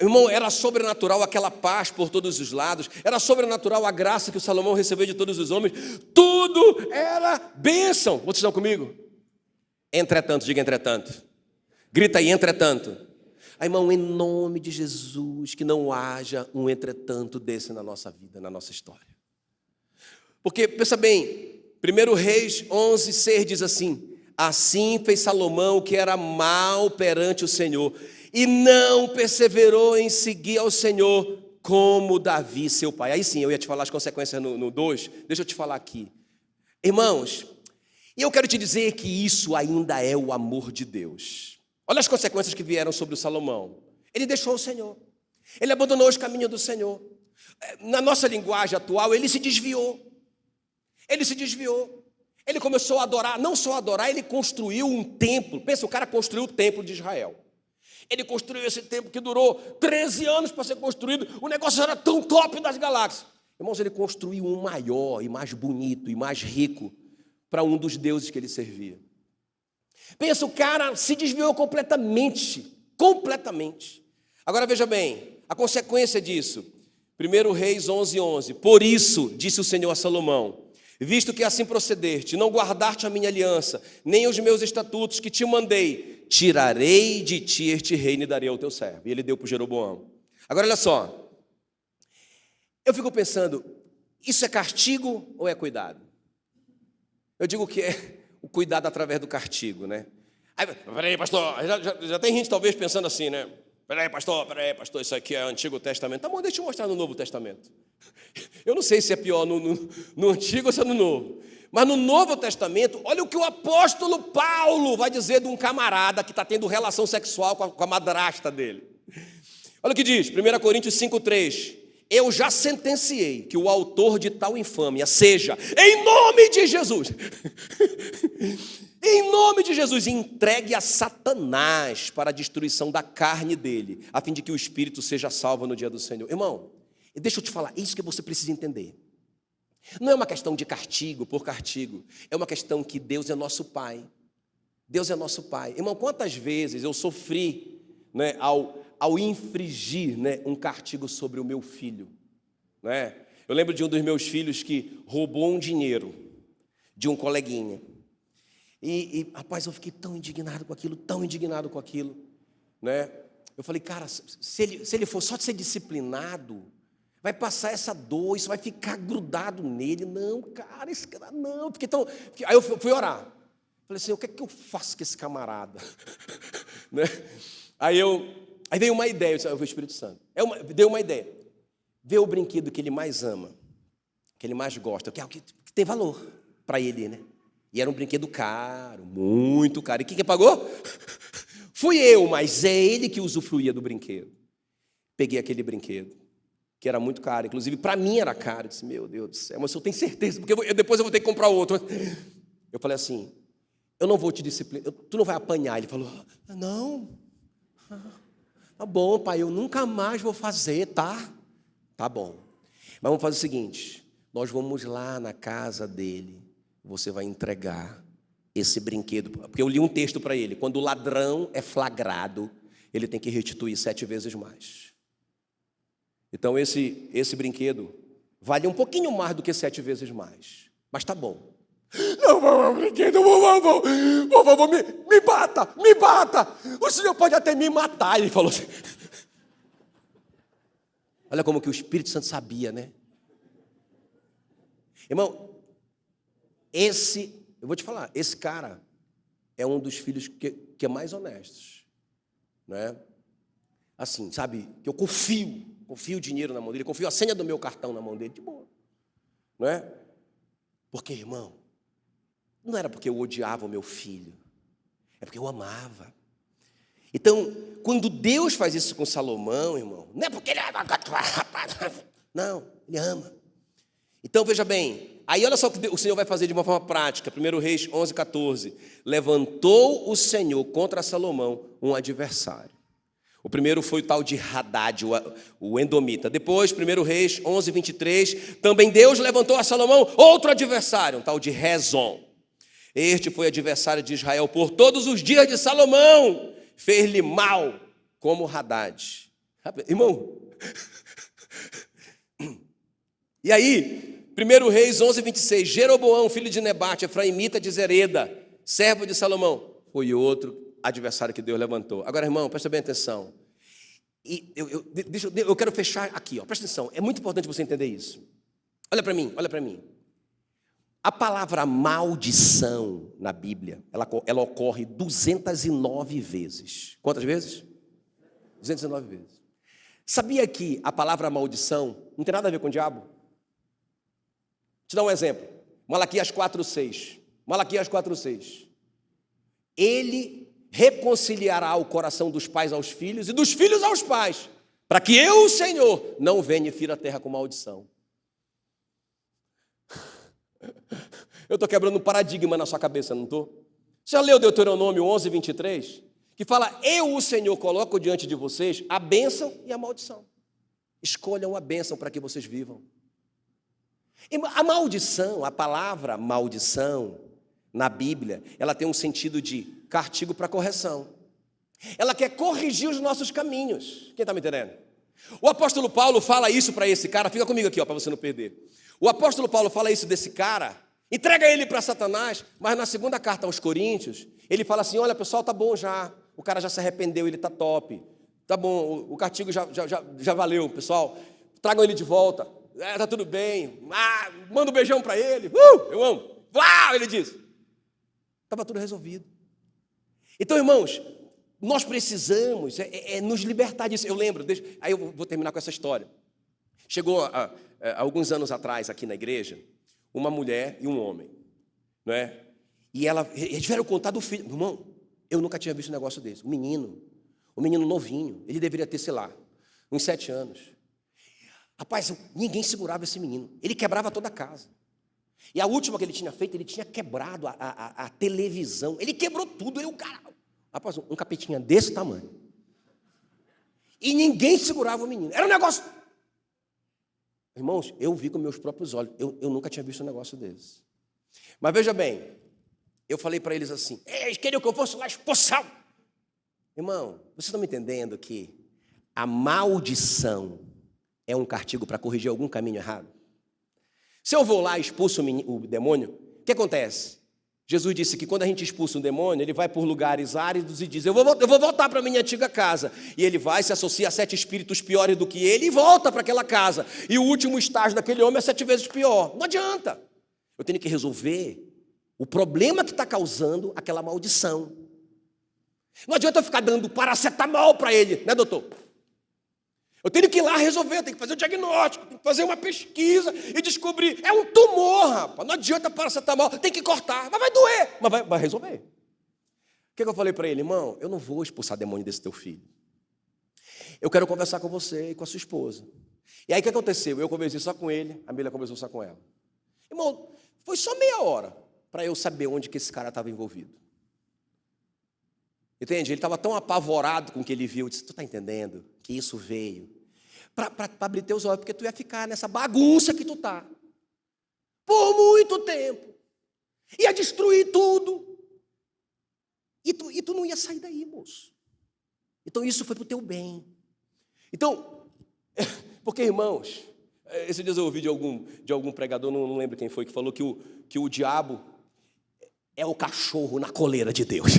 Irmão, era sobrenatural aquela paz por todos os lados, era sobrenatural a graça que o Salomão recebeu de todos os homens, tudo era bênção. Vocês estão comigo? Entretanto, diga entretanto. Grita aí, entretanto. Aí, irmão, em nome de Jesus, que não haja um entretanto desse na nossa vida, na nossa história. Porque, pensa bem, 1 Reis 11:6 diz assim, assim fez Salomão que era mau perante o Senhor, e não perseverou em seguir ao Senhor como Davi, seu pai. Aí sim, eu ia te falar as consequências no 2, deixa eu te falar aqui. Irmãos, e eu quero te dizer que isso ainda é o amor de Deus. Olha as consequências que vieram sobre o Salomão. Ele deixou o Senhor, ele abandonou os caminhos do Senhor. Na nossa linguagem atual, ele se desviou. Ele começou a adorar, não só adorar, ele construiu um templo. Pensa, o cara construiu o templo de Israel. Ele construiu esse templo que durou 13 anos para ser construído. O negócio era tão top das galáxias. Irmãos, ele construiu um maior e mais bonito e mais rico para um dos deuses que ele servia. Pensa, o cara se desviou completamente. Agora veja bem, a consequência disso. 1 Reis 11:11. Por isso, disse o Senhor a Salomão, visto que assim procedeste, não guardaste a minha aliança, nem os meus estatutos que te mandei, tirarei de ti este reino e darei ao teu servo. E ele deu para o Jeroboão. Agora olha só, eu fico pensando, isso é castigo ou é cuidado? Eu digo que é o cuidado através do castigo, né? Aí, peraí, pastor, já tem gente talvez pensando assim, né? Peraí, pastor, isso aqui é Antigo Testamento. Tá bom, deixa eu mostrar no Novo Testamento. Eu não sei se é pior no Antigo ou se é no Novo. Mas no Novo Testamento, olha o que o apóstolo Paulo vai dizer de um camarada que está tendo relação sexual com a madrasta dele. Olha o que diz, 1 Coríntios 5:3. Eu já sentenciei que o autor de tal infâmia seja, em nome de Jesus, em nome de Jesus, entregue a Satanás para a destruição da carne dele, a fim de que o espírito seja salvo no dia do Senhor. Irmão, deixa eu te falar, isso que você precisa entender. Não é uma questão de castigo por castigo, é uma questão que Deus é nosso Pai. Deus é nosso Pai. Irmão, quantas vezes eu sofri, né, ao infringir, né, um castigo sobre o meu filho, né? Eu lembro de um dos meus filhos que roubou um dinheiro de um coleguinha. Rapaz, eu fiquei tão indignado com aquilo, né? Eu falei, cara, se ele for só de ser disciplinado, vai passar essa dor, isso vai ficar grudado nele. Não, cara, esse cara não. Aí eu fui orar. Falei assim, o que é que eu faço com esse camarada? Né? Aí veio uma ideia, eu disse, o Espírito Santo. Deu uma ideia. Vê o brinquedo que ele mais ama, que ele mais gosta, que é o que tem valor para ele, né? E era um brinquedo caro, muito caro. E quem pagou? Fui eu, mas é ele que usufruía do brinquedo. Peguei aquele brinquedo, que era muito caro, inclusive para mim era caro. Eu disse, meu Deus do céu, mas eu tenho certeza, porque depois eu vou ter que comprar outro. Eu falei assim, eu não vou te disciplinar, tu não vai apanhar. Ele falou, não, tá bom, pai, eu nunca mais vou fazer, tá? Tá bom, mas vamos fazer o seguinte, nós vamos lá na casa dele, você vai entregar esse brinquedo, porque eu li um texto para ele, quando o ladrão é flagrado, ele tem que restituir 7 vezes mais. Então esse brinquedo vale um pouquinho mais do que 7 vezes mais, mas tá bom. Não, brinquedo, vovô, me bata, o senhor pode até me matar, ele falou assim. Olha como que o Espírito Santo sabia, né? Irmão, eu vou te falar, esse cara é um dos filhos que é mais honestos, né? Assim, sabe, que eu confio o dinheiro na mão dele, confio a senha do meu cartão na mão dele, de boa, não é? Porque, irmão, não era porque eu odiava o meu filho, é porque eu amava. Então, quando Deus faz isso com Salomão, irmão, não é porque ele não, ele ama. Então, veja bem, aí olha só o que o Senhor vai fazer de uma forma prática. 1 Reis 11:14. Levantou o Senhor contra Salomão um adversário. O primeiro foi o tal de Hadad, o Edomita. Depois, 1 Reis 11:23, também Deus levantou a Salomão outro adversário, um tal de Rezon. Este foi adversário de Israel por todos os dias de Salomão. Fez-lhe mal como Hadad. Irmão, e aí, 1 Reis 11:26, Jeroboão, filho de Nebate, efraimita de Zereda, servo de Salomão, foi outro adversário que Deus levantou. Agora, irmão, presta bem atenção. E eu quero fechar aqui, ó, presta atenção, é muito importante você entender isso. Olha para mim. A palavra maldição na Bíblia, ela ocorre 209 vezes. Quantas vezes? 209 vezes. Sabia que a palavra maldição não tem nada a ver com o diabo? Vou te dar um exemplo. Malaquias 4:6. Malaquias 4:6. Ele reconciliará o coração dos pais aos filhos e dos filhos aos pais, para que eu, o Senhor, não venha e fira a terra com maldição. Eu estou quebrando um paradigma na sua cabeça, não estou? Você já leu Deuteronômio 11:23? Que fala, eu, o Senhor, coloco diante de vocês a bênção e a maldição. Escolham a bênção para que vocês vivam. E a maldição, a palavra maldição, na Bíblia, ela tem um sentido de castigo para correção. Ela quer corrigir os nossos caminhos. Quem está me entendendo? O apóstolo Paulo fala isso para esse cara, fica comigo aqui, para você não perder. O apóstolo Paulo fala isso desse cara, entrega ele para Satanás, mas na segunda carta aos Coríntios, ele fala assim, olha pessoal, tá bom já, o cara já se arrependeu, ele tá top, tá bom, o castigo já valeu, pessoal, tragam ele de volta, tá tudo bem, manda um beijão para ele, eu amo, ele diz, estava tudo resolvido. Então, irmãos, nós precisamos nos libertar disso. Eu lembro, aí eu vou terminar com essa história. Chegou há alguns anos atrás aqui na igreja, uma mulher e um homem, não é? E eles tiveram contar do filho. Irmão, eu nunca tinha visto um negócio desse. Um menino novinho, ele deveria ter, sei lá, uns 7 anos. Rapaz, ninguém segurava esse menino. Ele quebrava toda a casa. E a última que ele tinha feito, ele tinha quebrado a televisão. Ele quebrou tudo. Ele, rapaz, um capetinha desse tamanho. E ninguém segurava o menino. Era um negócio... Irmãos, eu vi com meus próprios olhos. Eu nunca tinha visto um negócio desse. Mas veja bem, eu falei para eles assim, eles queriam que eu fosse lá expulsar. Irmão, vocês estão me entendendo que a maldição é um castigo para corrigir algum caminho errado? Se eu vou lá e expulso o demônio, o que acontece? Jesus disse que quando a gente expulsa um demônio, ele vai por lugares áridos e diz, eu vou voltar para a minha antiga casa. E ele vai, se associa a 7 espíritos piores do que ele e volta para aquela casa. E o último estágio daquele homem é 7 vezes pior. Não adianta. Eu tenho que resolver o problema que está causando aquela maldição. Não adianta eu ficar dando paracetamol para ele, né, doutor? Eu tenho que ir lá resolver, eu tenho que fazer o diagnóstico, tenho que fazer uma pesquisa e descobrir. É um tumor, rapaz. Não adianta paracetamol, tem que cortar, mas vai doer, mas vai resolver. O que eu falei para ele? Irmão, eu não vou expulsar demônio desse teu filho. Eu quero conversar com você e com a sua esposa. E aí o que aconteceu? Eu conversei só com ele, a Mila conversou só com ela. Irmão, foi só meia hora para eu saber onde que esse cara estava envolvido. Entende? Ele estava tão apavorado com o que ele viu. Eu disse, tu está entendendo que isso veio para abrir teus olhos, porque tu ia ficar nessa bagunça que tu está por muito tempo. Ia destruir tudo. E tu não ia sair daí, moço. Então isso foi para o teu bem. Então, porque, irmãos, esses dias eu ouvi de algum pregador, não lembro quem foi, que falou que o diabo é o cachorro na coleira de Deus.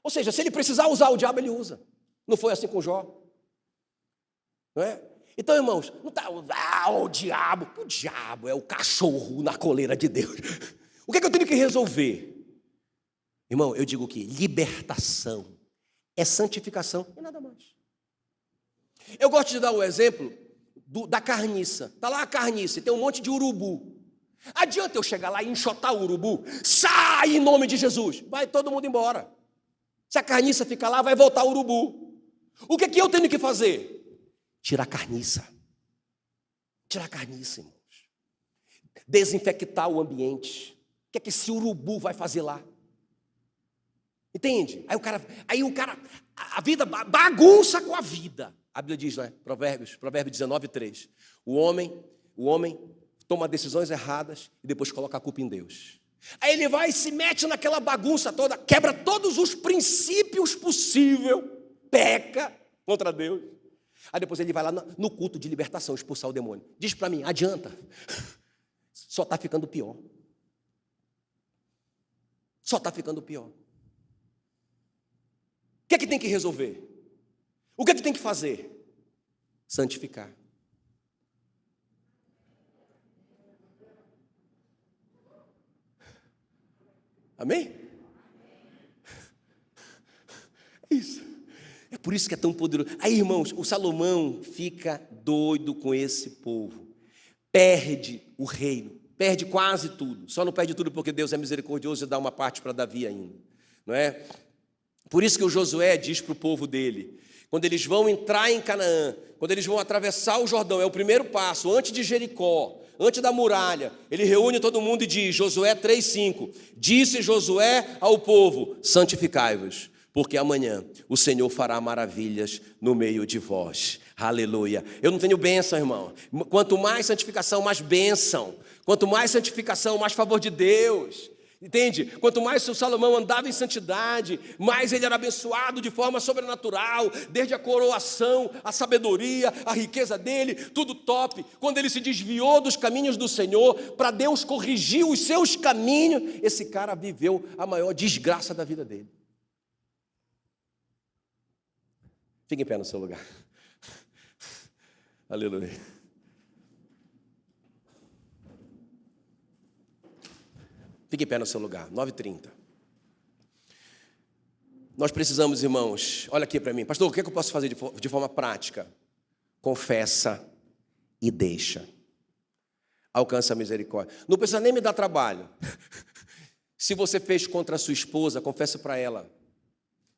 Ou seja, se ele precisar usar o diabo, ele usa. Não foi assim com Jó? Não é? Então, irmãos, não está o diabo é o cachorro na coleira de Deus. O que é que eu tenho que resolver? Irmão, eu digo que libertação é santificação e nada mais. Eu gosto de dar o exemplo da carniça. Está lá a carniça, tem um monte de urubu. Adianta eu chegar lá e enxotar o urubu? Sai em nome de Jesus. Vai todo mundo embora. Se a carniça ficar lá, vai voltar o urubu. O que é que eu tenho que fazer? Tirar a carniça. Tirar a carniça, irmãos. Desinfectar o ambiente. O que é que esse urubu vai fazer lá? Entende? Aí o cara, a vida bagunça com a vida. A Bíblia diz, né? Provérbios 19:3. O homem toma decisões erradas e depois coloca a culpa em Deus. Aí ele vai e se mete naquela bagunça toda, quebra todos os princípios possíveis, peca contra Deus. Aí depois ele vai lá no culto de libertação expulsar o demônio. Diz para mim, adianta. Só está ficando pior. Só está ficando pior. O que é que tem que resolver? O que é que tem que fazer? Santificar. Amém? É isso. É por isso que é tão poderoso. Aí, irmãos, o Salomão fica doido com esse povo. Perde o reino. Perde quase tudo. Só não perde tudo porque Deus é misericordioso e dá uma parte para Davi ainda. Não é? Por isso que o Josué diz para o povo dele, quando eles vão entrar em Canaã, quando eles vão atravessar o Jordão, é o primeiro passo, antes de Jericó, antes da muralha, ele reúne todo mundo e diz, Josué 3:5, disse Josué ao povo, santificai-vos, porque amanhã o Senhor fará maravilhas no meio de vós. Aleluia. Eu não tenho bênção, irmão. Quanto mais santificação, mais bênção. Quanto mais santificação, mais favor de Deus. Entende? Quanto mais o Salomão andava em santidade, mais ele era abençoado de forma sobrenatural, desde a coroação, a sabedoria, a riqueza dele, tudo top. Quando ele se desviou dos caminhos do Senhor, para Deus corrigir os seus caminhos, esse cara viveu a maior desgraça da vida dele. Fique em pé no seu lugar. Aleluia. Fique em pé no seu lugar, 9h30. Nós precisamos, irmãos, olha aqui para mim. Pastor, o que é que eu posso fazer de forma prática? Confessa e deixa. Alcança a misericórdia. Não precisa nem me dar trabalho. Se você fez contra a sua esposa, confesse para ela.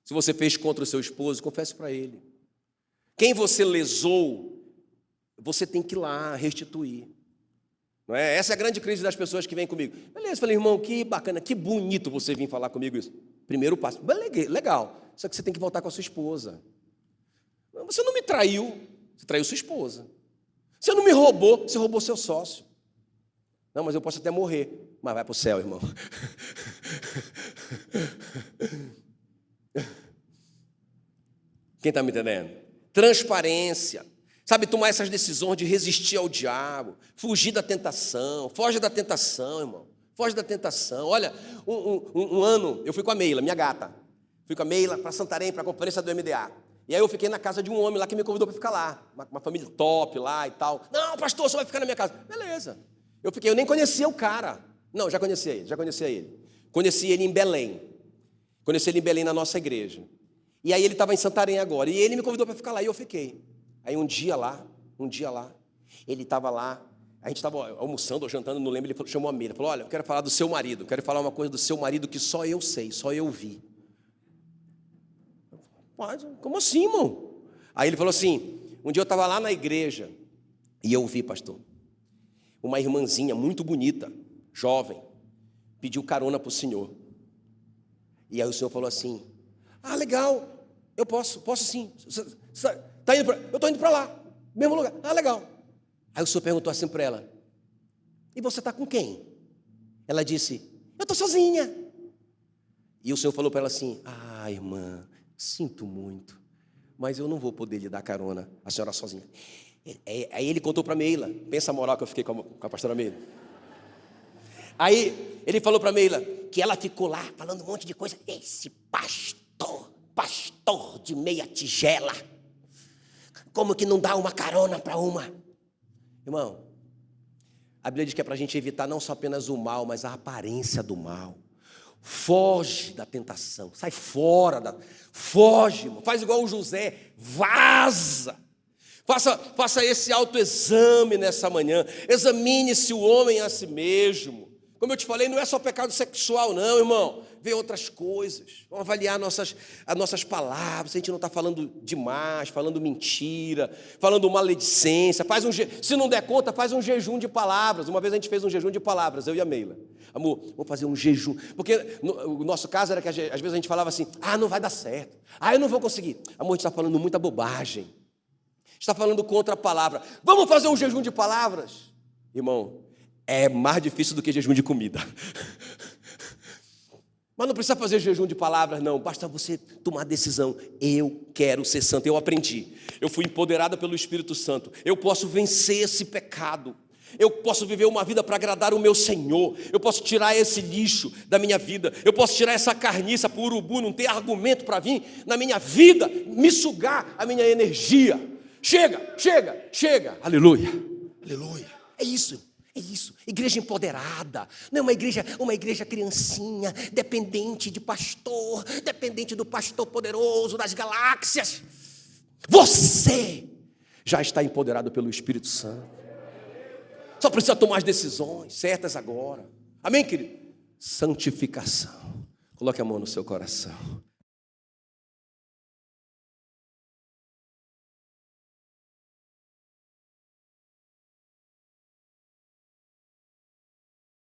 Se você fez contra o seu esposo, confesse para ele. Quem você lesou, você tem que ir lá restituir. Não é? Essa é a grande crise das pessoas que vêm comigo. Beleza, eu falei, irmão, que bacana, que bonito você vir falar comigo isso. Primeiro passo, legal, só que você tem que voltar com a sua esposa. Você não me traiu, você traiu sua esposa. Você não me roubou, você roubou seu sócio. Não, mas eu posso até morrer, mas vai para o céu, irmão. Quem está me entendendo? Transparência. Sabe, tomar essas decisões de resistir ao diabo, fugir da tentação. Foge da tentação, irmão. Foge da tentação. Olha, um ano eu fui com a Meila, minha gata. Fui com a Meila para Santarém, para a conferência do MDA. E aí eu fiquei na casa de um homem lá que me convidou para ficar lá. Uma família top lá e tal. Não, pastor, você vai ficar na minha casa. Beleza. Eu nem conhecia o cara. Não, já conhecia ele. Conheci ele em Belém. Conheci ele em Belém na nossa igreja. E aí ele estava em Santarém agora. E ele me convidou para ficar lá e eu fiquei. Aí um dia lá, ele estava lá, a gente estava almoçando ou jantando, não lembro, ele chamou a Meila, falou, olha, eu quero falar do seu marido, quero falar uma coisa do seu marido que só eu sei, só eu vi. Como assim, irmão? Aí ele falou assim, um dia eu estava lá na igreja, e eu vi, pastor, uma irmãzinha muito bonita, jovem, pediu carona para o senhor. E aí o senhor falou assim, legal, eu posso sim, tá indo eu estou indo para lá, mesmo lugar. Legal. Aí o senhor perguntou assim para ela, e você está com quem? Ela disse, eu estou sozinha. E o senhor falou para ela assim, irmã, sinto muito, mas eu não vou poder lhe dar carona, a senhora sozinha. Aí ele contou para a Meila, pensa a moral que eu fiquei com a pastora Meila. Aí ele falou para a Meila que ela ficou lá falando um monte de coisa. Esse pastor de meia tigela, como que não dá uma carona para uma? Irmão, a Bíblia diz que é para a gente evitar não só apenas o mal, mas a aparência do mal. Foge da tentação, sai fora, foge, irmão. Faz igual o José, vaza. Faça esse autoexame nessa manhã, examine-se o homem a si mesmo. Como eu te falei, não é só pecado sexual não, irmão. Vê outras coisas. Vamos avaliar as nossas palavras. Se a gente não está falando demais, falando mentira, falando maledicência. Se não der conta, faz um jejum de palavras. Uma vez a gente fez um jejum de palavras, eu e a Meila. Amor, vamos fazer um jejum. Porque o nosso caso era que às vezes a gente falava assim, não vai dar certo. Eu não vou conseguir. Amor, a gente está falando muita bobagem. Está falando contra a palavra. Vamos fazer um jejum de palavras? Irmão, é mais difícil do que jejum de comida. Mas não precisa fazer jejum de palavras, não. Basta você tomar a decisão. Eu quero ser santo. Eu aprendi. Eu fui empoderada pelo Espírito Santo. Eu posso vencer esse pecado. Eu posso viver uma vida para agradar o meu Senhor. Eu posso tirar esse lixo da minha vida. Eu posso tirar essa carniça para o urubu não ter argumento para vir na minha vida, me sugar a minha energia. Chega. Aleluia. É isso. Igreja empoderada. Não é uma igreja criancinha, dependente de pastor, dependente do pastor poderoso das galáxias. Você já está empoderado pelo Espírito Santo. Só precisa tomar as decisões certas agora. Amém, querido? Santificação. Coloque a mão no seu coração.